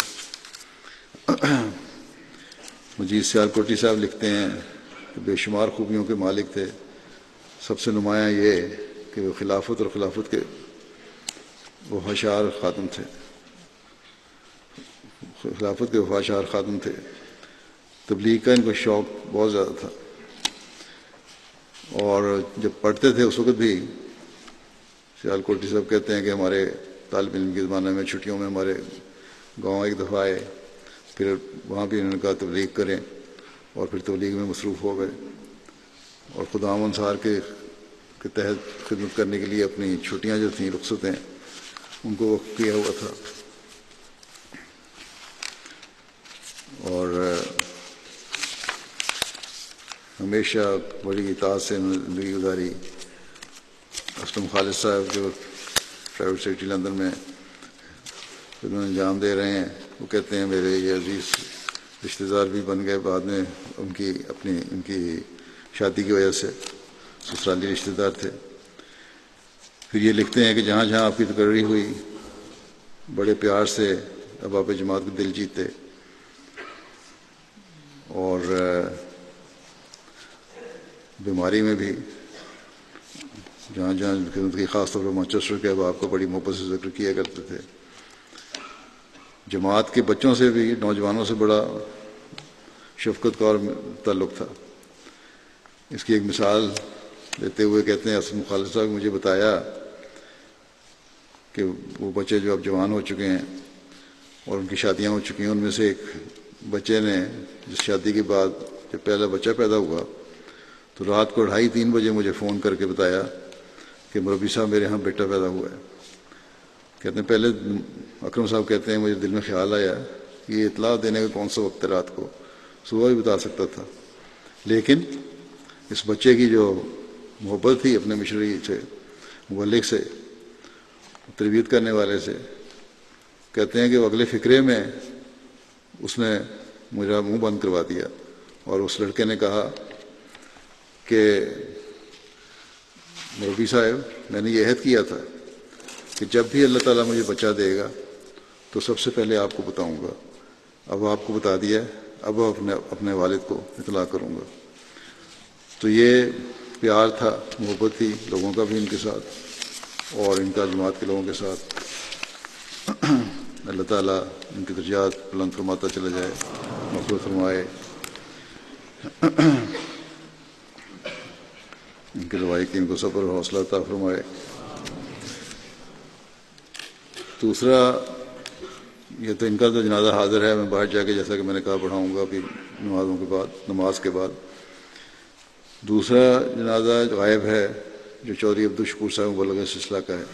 مجید سیال کوٹی صاحب لکھتے ہیں کہ بے شمار خوبیوں کے مالک تھے، سب سے نمایاں یہ کہ وہ خلافت اور خلافت کے وفاشار خادم تھے، خلافت کے وفاشار خادم تھے۔ تبلیغ کا ان کو شوق بہت زیادہ تھا، اور جب پڑھتے تھے اس وقت بھی سیال کوٹی صاحب کہتے ہیں کہ ہمارے طالب علم کے زمانے میں چھٹیوں میں ہمارے گاؤں ایک دفعہ آئے، پھر وہاں بھی انہوں نے کہا تبلیغ کریں، اور پھر تبلیغ میں مصروف ہو گئے، اور خدام انصار کے تحت خدمت کرنے کے لیے اپنی چھٹیاں جو تھیں، رخصتیں، ان کو وقف کیا ہوا تھا۔ اور ہمیشہ بڑی اطاعت سے زندگی گزاری۔ اسلم خالد صاحب جو پرائیویٹ سیکٹری لندن میں خدمت انجام دے رہے ہیں، وہ کہتے ہیں میرے یہ عزیز رشتہ دار بھی بن گئے بعد میں، ان کی شادی کی وجہ سے سسرالی رشتہ دار تھے۔ پھر یہ لکھتے ہیں کہ جہاں جہاں آپ کی تقرری ہوئی بڑے پیار سے احباب جماعت کو دل جیتے، اور بیماری میں بھی جہاں جہاں خدمت کی، خاص طور پر مانچسٹر کے احباب کو بڑی محبت سے ذکر کیا کرتے تھے۔ جماعت کے بچوں سے بھی، نوجوانوں سے بڑا شفقت کا اور تعلق تھا۔ اس کی ایک مثال دیتے ہوئے کہتے ہیں اسلم خالد صاحب نے مجھے بتایا کہ وہ بچے جو اب جوان ہو چکے ہیں اور ان کی شادیاں ہو چکی ہیں، ان میں سے ایک بچے نے جس شادی کے بعد جب پہلا بچہ پیدا ہوا تو رات کو 2:30-3 بجے مجھے فون کر کے بتایا کہ مربی صاحب میرے ہاں بیٹا پیدا ہوا ہے۔ کہتے ہیں پہلے اکرم صاحب کہتے ہیں مجھے دل میں خیال آیا کہ یہ اطلاع دینے کا کون سا وقت ہے رات کو، صبح بھی بتا سکتا تھا، لیکن اس بچے کی جو محبت تھی اپنے مشرعی سے، مبلغ سے، تربیت کرنے والے سے، کہتے ہیں کہ وہ اگلے فکرے میں اس نے میرا منہ بند کروا دیا، اور اس لڑکے نے کہا کہ مربی صاحب میں نے یہ عہد کیا تھا کہ جب بھی اللہ تعالیٰ مجھے بچہ دے گا تو سب سے پہلے آپ کو بتاؤں گا، اب آپ کو بتا دیا، اب اپنے والد کو اطلاع کروں گا۔ تو یہ پیار تھا، محبت تھی لوگوں کا بھی ان کے ساتھ اور ان کا جماعت کے لوگوں کے ساتھ۔ اللہ تعالیٰ ان کی درجات بلند فرماتا چلا جائے، مغفرت فرمائے، ان کے لوائقین کو صبر اور حوصلہ عطا فرمائے۔ دوسرا، یہ تو ان کا تو جنازہ حاضر ہے، میں باہر جا کے جیسا کہ میں نے کہا پڑھاؤں گا ابھی نماز کے بعد۔ دوسرا جنازہ غائب ہے جو چودھری عبدالشکور صاحب مبلغ سلسلہ کا ہے۔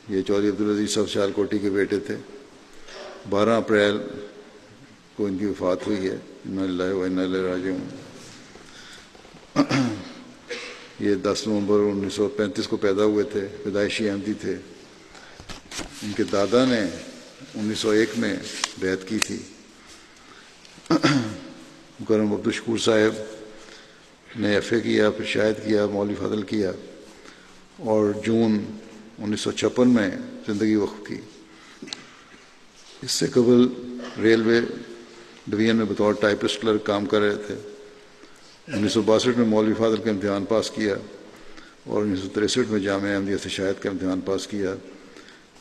یہ چودھری عبدالعزیز صاحب سیال کوٹی کے بیٹے تھے۔ 12 اپریل کو ان کی وفات ہوئی ہے، انا للہ و انا الیہ راجعون۔ یہ 10 نومبر 1935 کو پیدا ہوئے تھے، پیدائشی احمدی تھے۔ ان کے دادا نے 1901 میں بیعت کی تھی۔ مکرم عبدالشکور صاحب نے ایف اے کیا، پھر شاہد کیا، مولوی فضل کیا، اور جون 1956 میں زندگی وقف کی۔ اس سے قبل ریلوے ڈویژن میں بطور ٹائپسٹ کلرک کام کر رہے تھے۔ 1962 میں مولوی فاضل کا امتحان پاس کیا، اور 1963 میں جامعہ احمدیہ سے شاہد کا امتحان پاس کیا۔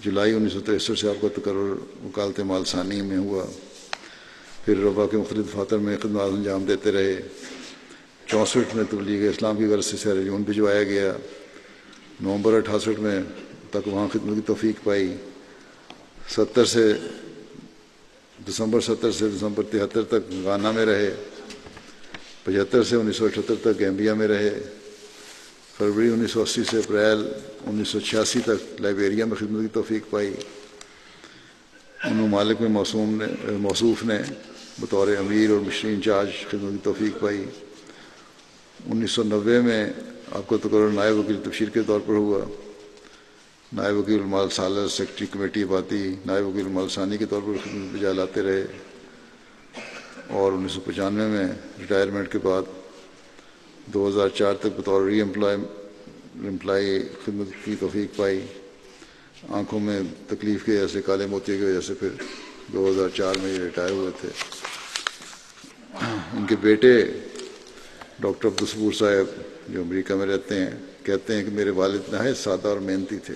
جولائی 1963 سے آپ کا تقرر وکالت مال ثانی میں ہوا، پھر ربا کے مختلف دفاتر میں خدمات انجام دیتے رہے۔ 64 میں تبلیغ اسلام کی غرض سے سیرالیون بھجوایا گیا۔ نومبر 68 میں تک وہاں خدمت کی توفیق پائی۔ دسمبر 70 سے دسمبر 73 تک گانا میں رہے۔ 75 سے 1978 تک گیمبیا میں رہے۔ فروری 1980 سے اپریل 1986 تک لائبیریا میں خدمت کی توفیق پائی۔ ان ممالک میں موصوف نے بطور امیر اور مشرعی انچارج خدمت کی توفیق پائی۔ 1990 میں آپ کو تقرر نائب وکیل تبشیر کے طور پر ہوا۔ نائب وکیل المال ثالث، سیکرٹری کمیٹی آبادی، نائب وکیل المال ثانی کے طور پر خدمت بجا لاتے رہے، اور 1995 میں ریٹائرمنٹ کے بعد 2004 تک بطور ری امپلائی امپلائی خدمت کی توفیق پائی. آنکھوں میں تکلیف کی وجہ سے، کالے موتیے کی وجہ سے پھر 2004 میں یہ ریٹائر ہوئے تھے. ان کے بیٹے ڈاکٹر عبدالصبور صاحب جو امریکہ میں رہتے ہیں کہتے ہیں کہ میرے والد نہایت سادہ اور محنتی تھے.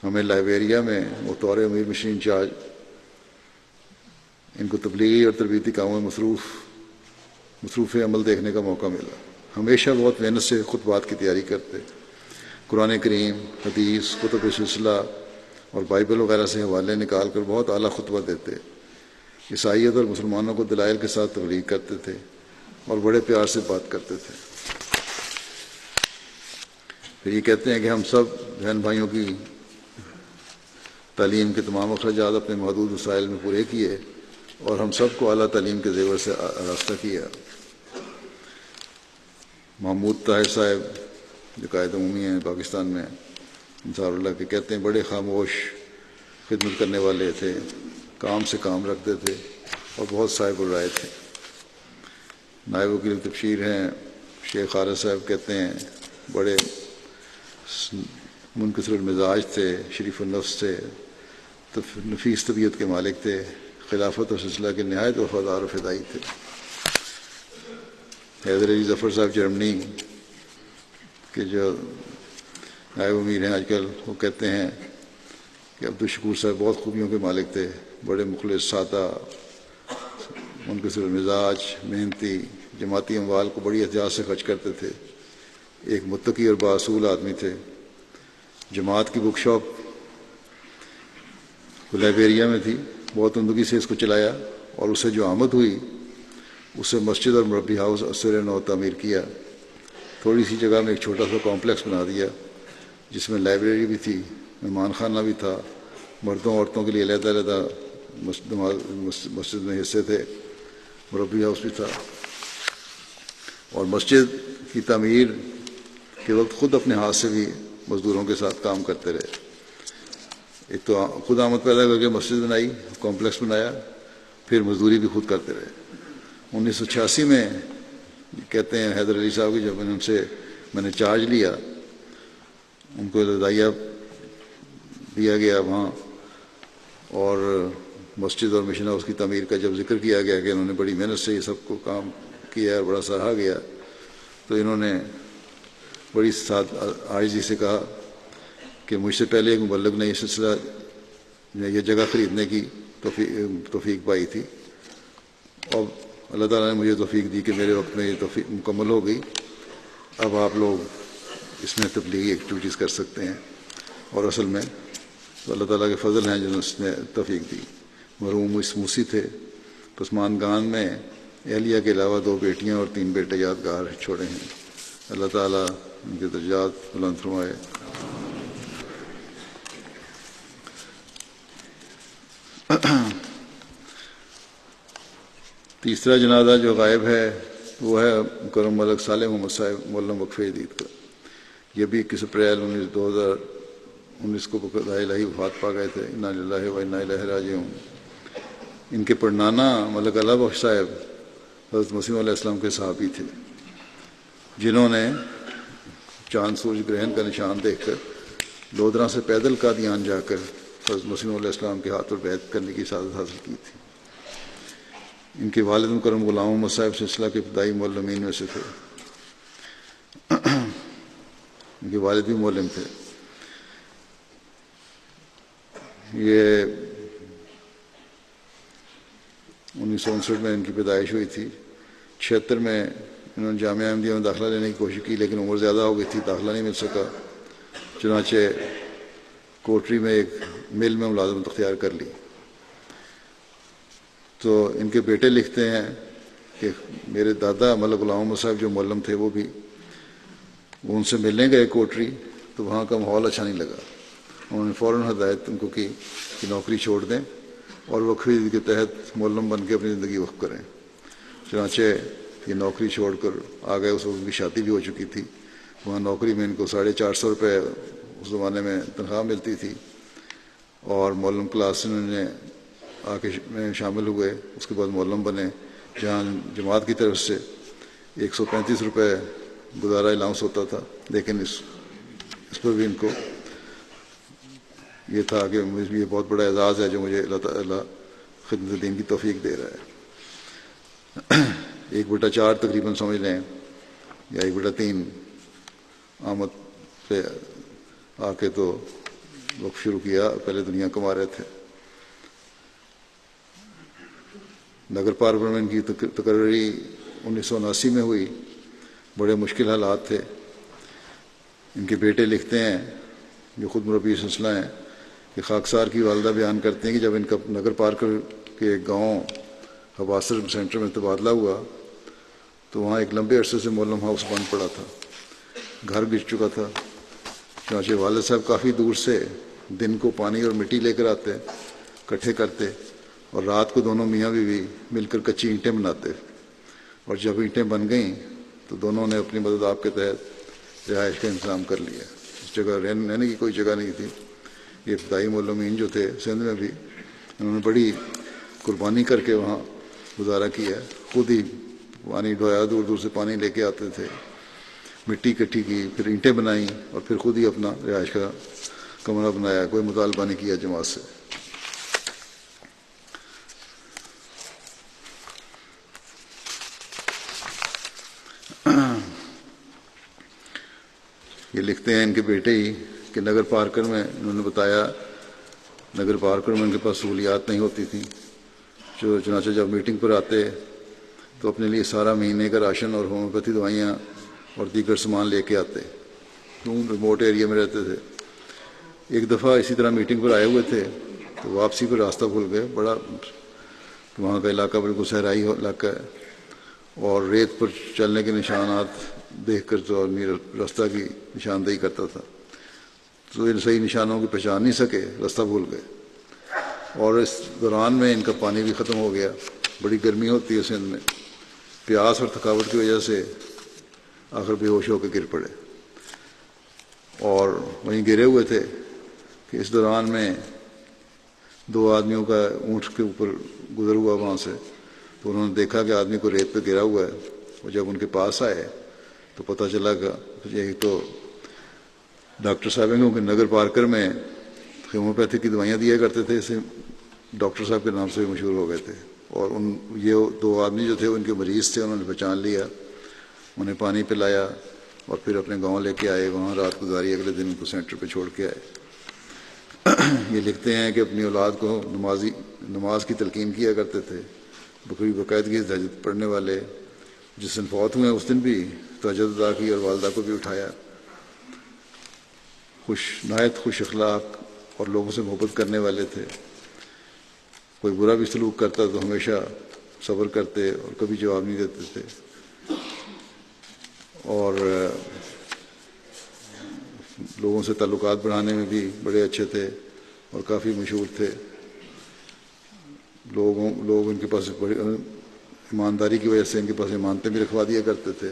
ہمیں لائبیریا میں بطور امیر مشین انچارج ان کو تبلیغی اور تربیتی کاموں میں مصروف عمل دیکھنے کا موقع ملا. ہمیشہ بہت محنت سے خطبات کی تیاری کرتے، قرآن کریم، حدیث، کتب سلسلہ اور بائبل وغیرہ سے حوالے نکال کر بہت اعلیٰ خطبہ دیتے. عیسائیت اور مسلمانوں کو دلائل کے ساتھ تبلیغ کرتے تھے اور بڑے پیار سے بات کرتے تھے. پھر یہ کہتے ہیں کہ ہم سب بہن بھائیوں کی تعلیم کے تمام اخراجات اپنے محدود وسائل میں پورے کیے اور ہم سب کو اعلیٰ تعلیم کے زیور سے آراستہ کیا. محمود طاہر صاحب جو قائد عمومی ہیں پاکستان میں انصار اللہ کے، کہتے ہیں بڑے خاموش خدمت کرنے والے تھے، کام سے کام رکھتے تھے اور بہت صاحب الرائے تھے. نائب وکیل تبشیر ہیں شیخ خالد صاحب، کہتے ہیں بڑے منکسر المزاج تھے، شریف النفس تھے، نفیس طبیعت کے مالک تھے، خلافت اور سلسلہ کے نہایت وفادار و فدائی تھے. حیدر علی ظفر صاحب جرمنی کے جو نائب امیر ہیں آج کل، وہ کہتے ہیں کہ عبدالشکور صاحب بہت خوبیوں کے مالک تھے، بڑے مخلص، سادہ، منکسر المزاج، محنتی، جماعتی اموال کو بڑی احتیاط سے خرچ کرتے تھے، ایک متقی اور باصول آدمی تھے. جماعت کی بک شاپ لائبیریا میں تھی، بہت عمدگی سے اس کو چلایا اور اسے جو آمد ہوئی اسے مسجد اور مربی ہاؤس اثر نو تعمیر کیا. تھوڑی سی جگہ میں ایک چھوٹا سا کمپلیکس بنا دیا جس میں لائبریری بھی تھی، مہمان خانہ بھی تھا، مردوں عورتوں کے لیے علیحدہ علیحدہ مسجد میں حصے تھے، مربی ہاؤس بھی تھا. اور مسجد کی تعمیر کے وقت خود اپنے ہاتھ سے بھی مزدوروں کے ساتھ کام کرتے رہے. ایک تو خود آمد پیدا کر کے مسجد بنائی، کمپلیکس بنایا، پھر مزدوری بھی خود کرتے رہے. 1986 میں کہتے ہیں حیدر علی صاحب کی جب میں نے چارج لیا، ان کو لدائیہ دیا گیا وہاں، اور مسجد اور مشن ہاؤس کی تعمیر کا جب ذکر کیا گیا کہ انہوں نے بڑی محنت سے یہ سب کو کام کیا اور بڑا سراہا گیا، تو انہوں نے بڑی عاجزی سے کہا کہ مجھ سے پہلے ایک مبلغ نے یہ سلسلہ یہ جگہ خریدنے کی توفیق پائی تھی، اور اللہ تعالیٰ نے مجھے توفیق دی کہ میرے وقت میں یہ توفیق مکمل ہو گئی. اب آپ لوگ اس میں تبلیغی ایکٹیویٹیز کر سکتے ہیں. اور اصل میں تو اللہ تعالیٰ کے فضل ہیں جنہوں نے اس نے توفیق دی. مرحوم موسی تھے، پسماندگان میں اہلیہ کے علاوہ 2 بیٹیاں اور 3 بیٹے یادگار چھوڑے ہیں. اللہ تعالیٰ ان کے درجات بلند فرمائے. تیسرا جنازہ جو غائب ہے وہ ہے مکرم ملک صالح محمد صاحب مولم وقف جدید کا. یہ بھی 21 اپریل 2019 کو بقضاء الہی وفات پا گئے تھے. انا للہ و انا الیہ راجعون. ان کے پڑنانا ملک اللہ بخش صاحب حضرت مسیح علیہ السلام کے صحابی تھے، جنہوں نے چاند سورج گرہن کا نشان دیکھ کر لودھرا سے پیدل قادیان جا کر حضرت مسیح علیہ السلام کے ہاتھ پر بیعت کرنے کی سعادت حاصل کی تھی. ان کے والد مکرم غلام محمد صاحب سلسلہ کے ابتدائی معلمین میں سے تھے. ان کے والد بھی معلم تھے. یہ 1959 میں ان کی پیدائش ہوئی تھی. 76 میں انہوں نے جامعہ احمدیہ میں داخلہ لینے کی کوشش کی، لیکن عمر زیادہ ہو گئی تھی، داخلہ نہیں مل سکا. چنانچہ کوٹری میں ایک مل میں ملازمت اختیار کر لی. تو ان کے بیٹے لکھتے ہیں کہ میرے دادا ملک غلام محمد صاحب جو معلم تھے وہ ان سے ملنے گئے کوٹری، تو وہاں کا ماحول اچھا نہیں لگا. انہوں نے فوراً ہدایت ان کو کی کہ نوکری چھوڑ دیں اور وقف کے تحت معلم بن کے اپنی زندگی وقف کریں. چنانچہ یہ نوکری چھوڑ کر آ گئے. اس وقت ان کی شادی بھی ہو چکی تھی. وہاں نوکری میں ان کو 450 روپے اس زمانے میں تنخواہ ملتی تھی، اور معلم کلاس انہوں نے آ کے شامل ہوئے. اس کے بعد معلم بنے، جہاں جماعت کی طرف سے 135 روپے گزارا الاؤنس ہوتا تھا، لیکن اس اس پر بھی ان کو یہ تھا کہ مجھے یہ بہت بڑا اعزاز ہے جو مجھے اللہ تعالیٰ خدمت دین کی توفیق دے رہا ہے۔ 1/4 تقریباً سمجھ لیں یا 1/3 آمد پہ آ کے تو وقت شروع کیا، پہلے دنیا کما رہے تھے۔ نگر پارلیمنٹ کی تقرری 1979 میں ہوئی، بڑے مشکل حالات تھے۔ ان کے بیٹے لکھتے ہیں جو خود مربی سلسلہ ہیں کہ خاکسار کی والدہ بیان کرتے ہیں کہ جب ان کا نگر پارکر کے ایک گاؤں حباسر سینٹر میں تبادلہ ہوا تو وہاں ایک لمبے عرصے سے مولم ہاؤس بند پڑا تھا، گھر گر چکا تھا۔ چنانچہ والد صاحب کافی دور سے دن کو پانی اور مٹی لے کر آتے، کٹھے کرتے، اور رات کو دونوں میاں بیوی مل کر کچی اینٹیں بناتے، اور جب اینٹیں بن گئیں تو دونوں نے اپنی مدد آپ کے تحت رہائش کا انتظام کر لیا۔ اس جگہ رہنے کی کوئی جگہ نہیں تھی۔ یہ ابتدائی مولمین جو تھے سندھ میں بھی، انہوں نے بڑی قربانی کر کے وہاں گزارا کیا، خود ہی پانی ڈھویا، دور دور سے پانی لے کے آتے تھے، مٹی اکٹھی کی، پھر اینٹیں بنائیں، اور پھر خود ہی اپنا رہائش کا کمرہ بنایا، کوئی مطالبہ نہیں کیا جماعت سے۔ یہ لکھتے ہیں ان کے بیٹے ہی کہ نگر پارکر میں انہوں نے بتایا، نگر پارکر میں ان کے پاس سہولیات نہیں ہوتی تھیں، چنانچہ جب میٹنگ پر آتے تو اپنے لیے سارا مہینے کا راشن اور ہومیوپیتھی دوائیاں اور دیگر سامان لے کے آتے، کیوں ریموٹ ایریا میں رہتے تھے۔ ایک دفعہ اسی طرح میٹنگ پر آئے ہوئے تھے تو واپسی پر راستہ بھول گئے، بڑا وہاں کا علاقہ بالکل صحرائی علاقہ ہے، اور ریت پر چلنے کے نشانات دیکھ کر تو آدمی راستہ کی نشاندہی کرتا تھا، تو ان صحیح نشانوں کی پہچان نہیں سکے، راستہ بھول گئے۔ اور اس دوران میں ان کا پانی بھی ختم ہو گیا، بڑی گرمی ہوتی ہے سندھ میں، پیاس اور تھکاوٹ کی وجہ سے آخر بے ہوش ہو کے گر پڑے، اور وہیں گرے ہوئے تھے کہ اس دوران میں 2 آدمیوں کا اونٹ کے اوپر گزر ہوا وہاں سے، تو انہوں نے دیکھا کہ آدمی کو ریت پہ گرا ہوا ہے، اور جب ان کے پاس آئے تو پتہ چلا کہ یہی تو ڈاکٹر صاحب ہیں، کیونکہ نگر پارکر میں ہومیوپیتھی کی دوائیاں دیا کرتے تھے، اسے ڈاکٹر صاحب کے نام سے بھی مشہور ہو گئے تھے۔ اور یہ 2 آدمی جو تھے ان کے مریض تھے، انہوں نے پہچان لیا، انہیں پانی پلایا، اور پھر اپنے گاؤں لے کے آئے، وہاں رات گزاری، اگلے دن ان کو سینٹر پہ چھوڑ کے آئے۔ یہ لکھتے ہیں کہ اپنی اولاد کو نماز کی تلقین کیا کرتے تھے، باقاعدگی سے تہجد پڑھنے والے۔ جس دن فوت ہوئے اس دن بھی تہجد ادا کی اور والدہ کو بھی اٹھایا۔ نہایت خوش اخلاق اور لوگوں سے محبت کرنے والے تھے، کوئی برا بھی سلوک کرتا تو ہمیشہ صبر کرتے اور کبھی جواب نہیں دیتے تھے، اور لوگوں سے تعلقات بڑھانے میں بھی بڑے اچھے تھے اور کافی مشہور تھے۔ لوگ ان کے پاس بڑی ایمانداری کی وجہ سے ان کے پاس امانتیں بھی رکھوا دیا کرتے تھے۔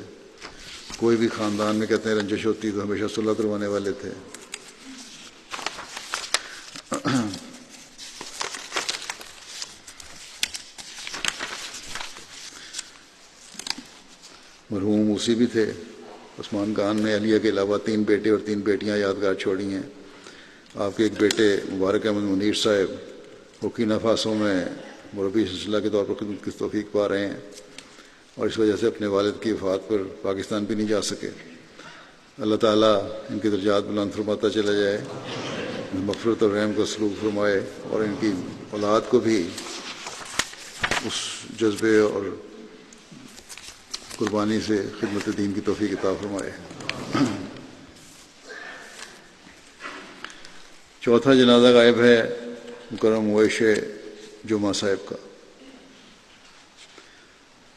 کوئی بھی خاندان میں کہتے ہیں رنجش ہوتی تو ہمیشہ صلح کروانے والے تھے۔ مرحوم موسی بھی تھے۔ عثمان خان نے اہلیہ کے علاوہ 3 بیٹے اور 3 بیٹیاں یادگار چھوڑی ہیں۔ آپ کے ایک بیٹے مبارک احمد منیر صاحب برکینا فاسو میں مربی سلسلہ کے طور پر خدمت کی توفیق پا رہے ہیں، اور اس وجہ سے اپنے والد کی وفات پر پاکستان بھی نہیں جا سکے۔ اللہ تعالیٰ ان کے درجات بلند فرماتا چلا جائے، مغفرت اور رحم کا سلوک فرمائے، اور ان کی اولاد کو بھی اس جذبے اور قربانی سے خدمت دین کی توفیق عطا فرمائے۔ چوتھا جنازہ غائب ہے مکرم مویش جمعہ صاحب کا،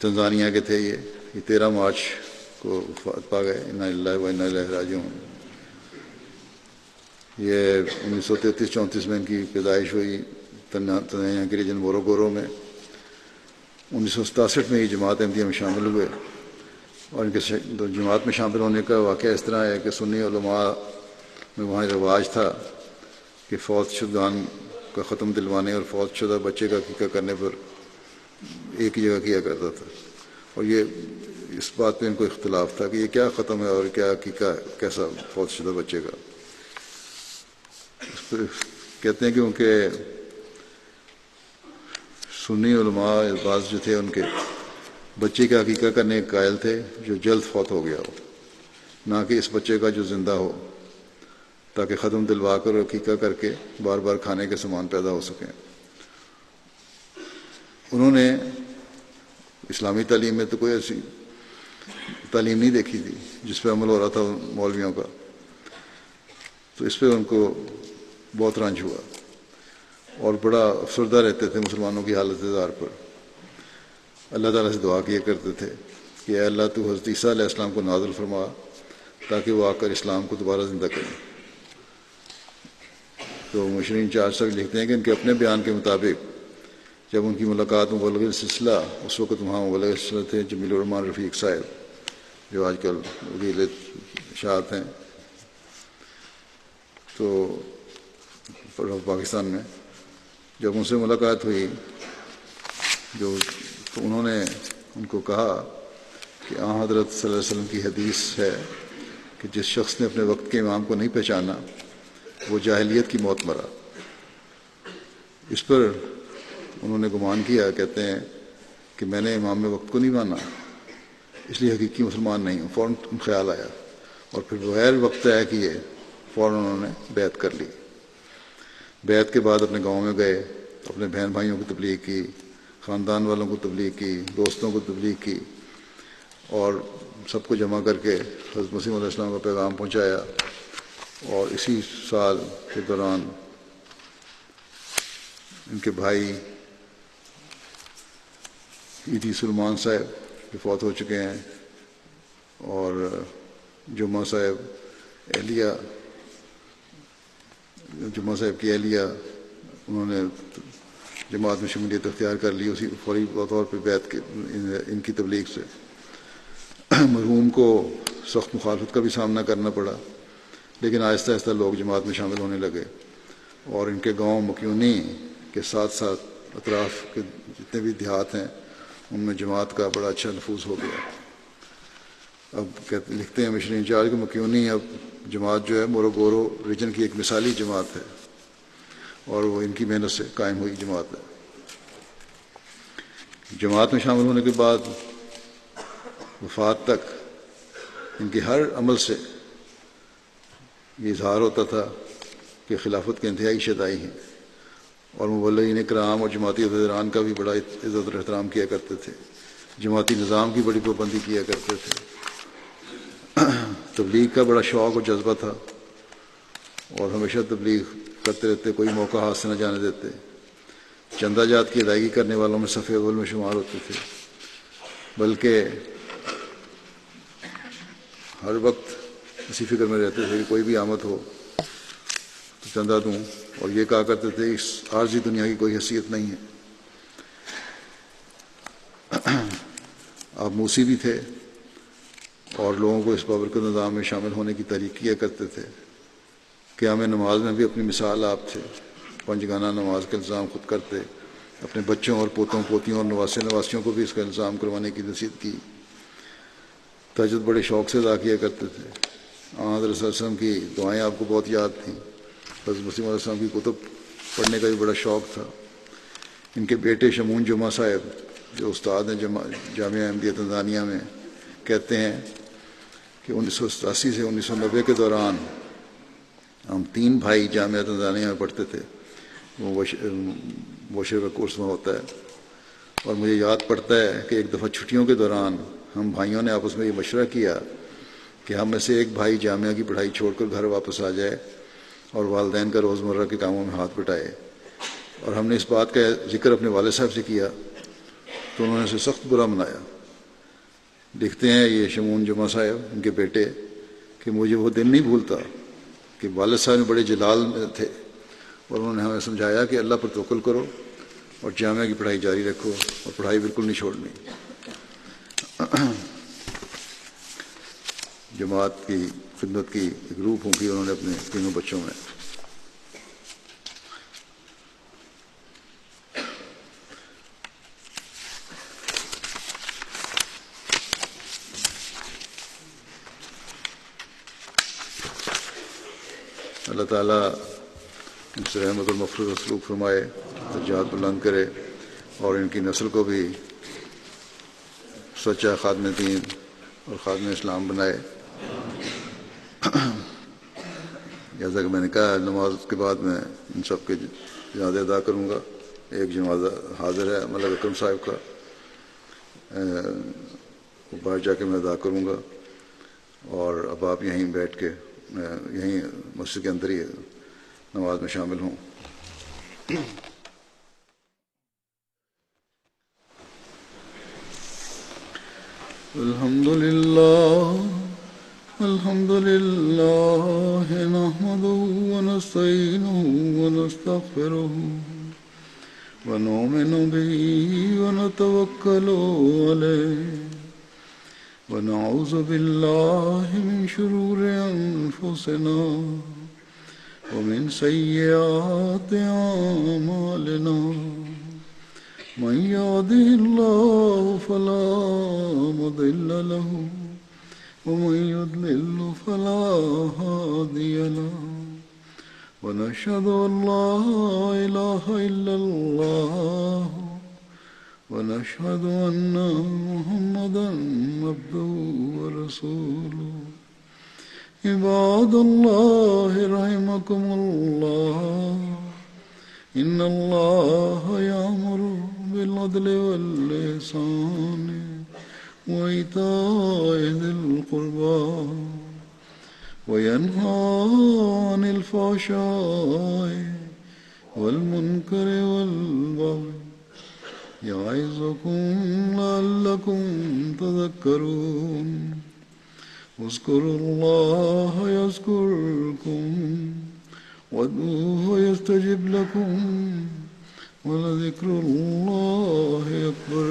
تنزانیہ کے تھے۔ یہ 13 مارچ کو وفات پا گئے، انا للہ و انا الیہ راجعون۔ یہ 1933-34 میں ان کی پیدائش ہوئی تنزانیہ کے ریجن مورogoro میں۔ 1967 میں یہ جماعت احمدیہ میں شامل ہوئے، اور ان کے جماعت میں شامل ہونے کا واقعہ اس طرح ہے کہ سنی علماء میں وہاں رواج تھا کہ فوت شدگان کا ختم دلوانے اور فوت شدہ بچے کا عقیقہ کرنے پر ایک ہی جگہ کیا کرتا تھا، اور یہ اس بات پہ ان کو اختلاف تھا کہ یہ کیا ختم ہے اور کیا عقیقہ کیسا فوت شدہ بچے کا۔ تو کہتے ہیں کہ ان کے سنی علماء بعض جو تھے ان کے بچے کا عقیقہ کرنے کے قائل تھے جو جلد فوت ہو گیا ہو، نہ کہ اس بچے کا جو زندہ ہو، تاکہ ختم دلوا کر عقیقہ کر کے بار بار کھانے کے سامان پیدا ہو سکیں۔ انہوں نے اسلامی تعلیم میں تو کوئی ایسی تعلیم نہیں دیکھی تھی جس پہ عمل ہو رہا تھا مولویوں کا، تو اس پہ ان کو بہت رنج ہوا اور بڑا افسردہ رہتے تھے مسلمانوں کی حالت زار پر۔ اللہ تعالیٰ سے دعا کیا کرتے تھے کہ اے اللہ تو حضرت عیسیٰ علیہ السلام کو نازل فرما تاکہ وہ آ کر اسلام کو دوبارہ زندہ کریں۔ تو مشرین 4 صاحب لکھتے ہیں کہ ان کے اپنے بیان کے مطابق جب ان کی ملاقات مبلغ السلسلہ، اس وقت وہاں مبلغ السلسلہ تھے جمیل الرحمان رفیق صاحب جو آج کل وکیل اشاعت ہیں تو پاکستان میں، جب ان سے ملاقات ہوئی تو انہوں نے ان کو کہا کہ حضرت صلی اللہ علیہ وسلم کی حدیث ہے کہ جس شخص نے اپنے وقت کے امام کو نہیں پہچانا وہ جاہلیت کی موت مرا۔ اس پر انہوں نے گمان کیا، کہتے ہیں کہ میں نے امام وقت کو نہیں مانا اس لیے حقیقی مسلمان نہیں ہوں۔ فوراً خیال آیا اور پھر بغیر وقت طے کیے فوراً انہوں نے بیعت کر لی۔ بیعت کے بعد اپنے گاؤں میں گئے، اپنے بہن بھائیوں کو تبلیغ کی، خاندان والوں کو تبلیغ کی، دوستوں کو تبلیغ کی اور سب کو جمع کر کے حضرت مسیح علیہ السلام کا پیغام پہنچایا۔ اور اسی سال کے دوران ان کے بھائی ایدی سلمان صاحب جو فوت ہو چکے ہیں اور جمعہ صاحب اہلیہ، جمعہ صاحب کی اہلیہ، انہوں نے جماعت میں شمولیت اختیار کر لی اسی فوری طور پہ بیعت کے ان کی تبلیغ سے۔ مرحوم کو سخت مخالفت کا بھی سامنا کرنا پڑا، لیکن آہستہ آہستہ لوگ جماعت میں شامل ہونے لگے اور ان کے گاؤں مکیونی کے ساتھ ساتھ اطراف کے جتنے بھی دیہات ہیں ان میں جماعت کا بڑا اچھا نفوذ ہو گیا۔ اب لکھتے ہیں مشرین 4 کہ مکیونی اب جماعت جو ہے موروگورو ریجن کی ایک مثالی جماعت ہے اور وہ ان کی محنت سے قائم ہوئی جماعت ہے۔ جماعت میں شامل ہونے کے بعد وفات تک ان کے ہر عمل سے یہ اظہار ہوتا تھا کہ خلافت کے انتہائی شدائی ہیں، اور مبلغین کرام اور جماعتی عہدیداران کا بھی بڑا عزت اور احترام کیا کرتے تھے، جماعتی نظام کی بڑی پابندی کیا کرتے تھے، تبلیغ کا بڑا شوق اور جذبہ تھا اور ہمیشہ تبلیغ کرتے رہتے، کوئی موقع ہاتھ سے نہ جانے دیتے۔ چندہ جات کی ادائیگی کرنے والوں میں صف اول میں شمار ہوتے تھے، بلکہ ہر وقت اسی فکر میں رہتے تھے کہ کوئی بھی آمد ہو تو چندہ دوں، اور یہ کہا کرتے تھے اس عارضی دنیا کی کوئی حیثیت نہیں ہے۔ آپ موسی بھی تھے اور لوگوں کو اس بابرکت نظام میں شامل ہونے کی تحریک کیا کرتے تھے۔ قیام نماز میں بھی اپنی مثال آپ تھے، 5 گانا نماز کا التزام خود کرتے، اپنے بچوں اور پوتوں پوتیوں اور نواسیوں کو بھی اس کا التزام کروانے کی نصیحت کی۔ تہجد بڑے شوق سے ادا کیا کرتے تھے۔ حضرت صلی اللہ علیہ وسلم کی دعائیں آپ کو بہت یاد تھیں۔ حضرت مسیح علیہ السلام کی کتب پڑھنے کا بھی بڑا شوق تھا۔ ان کے بیٹے شمون جمعہ صاحب جو استاد ہیں جامعہ احمدیہ تنزانیہ میں، کہتے ہیں کہ 1987 سے 1990 کے دوران ہم 3 بھائی جامعہ تنزانیہ میں پڑھتے تھے، وہ وشر کا کورس میں ہوتا ہے، اور مجھے یاد پڑتا ہے کہ ایک دفعہ چھٹیوں کے دوران ہم بھائیوں نے آپس میں یہ مشورہ کیا کہ ہم میں سے ایک بھائی جامعہ کی پڑھائی چھوڑ کر گھر واپس آ جائے اور والدین کا روزمرہ کے کاموں میں ہاتھ بٹائے، اور ہم نے اس بات کا ذکر اپنے والد صاحب سے کیا تو انہوں نے اسے سخت برا منایا۔ لکھتے ہیں یہ شمون جمعہ صاحب ان کے بیٹے کہ مجھے وہ دن نہیں بھولتا کہ والد صاحب میں بڑے جلال میں تھے اور انہوں نے ہمیں سمجھایا کہ اللہ پر توکل کرو اور جامعہ کی پڑھائی جاری رکھو اور پڑھائی بالکل نہیں چھوڑنی۔ جماعت کی خدمت کی ایک روح پھونکی انہوں نے اپنے 3 بچوں میں۔ اللہ تعالیٰ ان سے رحمت المفروض سلوک فرمائے، درجات بلند کرے، اور ان کی نسل کو بھی سچا خادم دین اور خادم اسلام بنائے۔ جیسا کہ میں نے کہا، نماز کے بعد میں ان سب کے جنازے ادا کروں گا۔ ایک جنازہ حاضر ہے ملک اکرم صاحب کا، وہ باہر جا کے میں ادا کروں گا، اور اب آپ یہیں بیٹھ کے یہیں مسجد کے اندر ہی نماز میں شامل ہوں۔ الحمد لله نحمده ونستعينه ونستغفره ونؤمن به ونتوكل عليه ونعوذ بالله من شرور أنفسنا ومن سيئات أعمالنا، من يهده الله فلا مضل له ومن يضلل فلا هادي له، ونشهد أن لا إله إلا الله ونشهد أن محمدا عبده ورسوله۔ عباد الله رحمكم الله، إن الله يأمر بالعدل والإحسان وإيتاء ذي القربى وينهى عن الفحشاء والمنكر والبغي، يعظكم لعلكم تذكرون۔ اذكروا الله يذكركم وادعوه يستجب لكم، ولذكر الله أكبر۔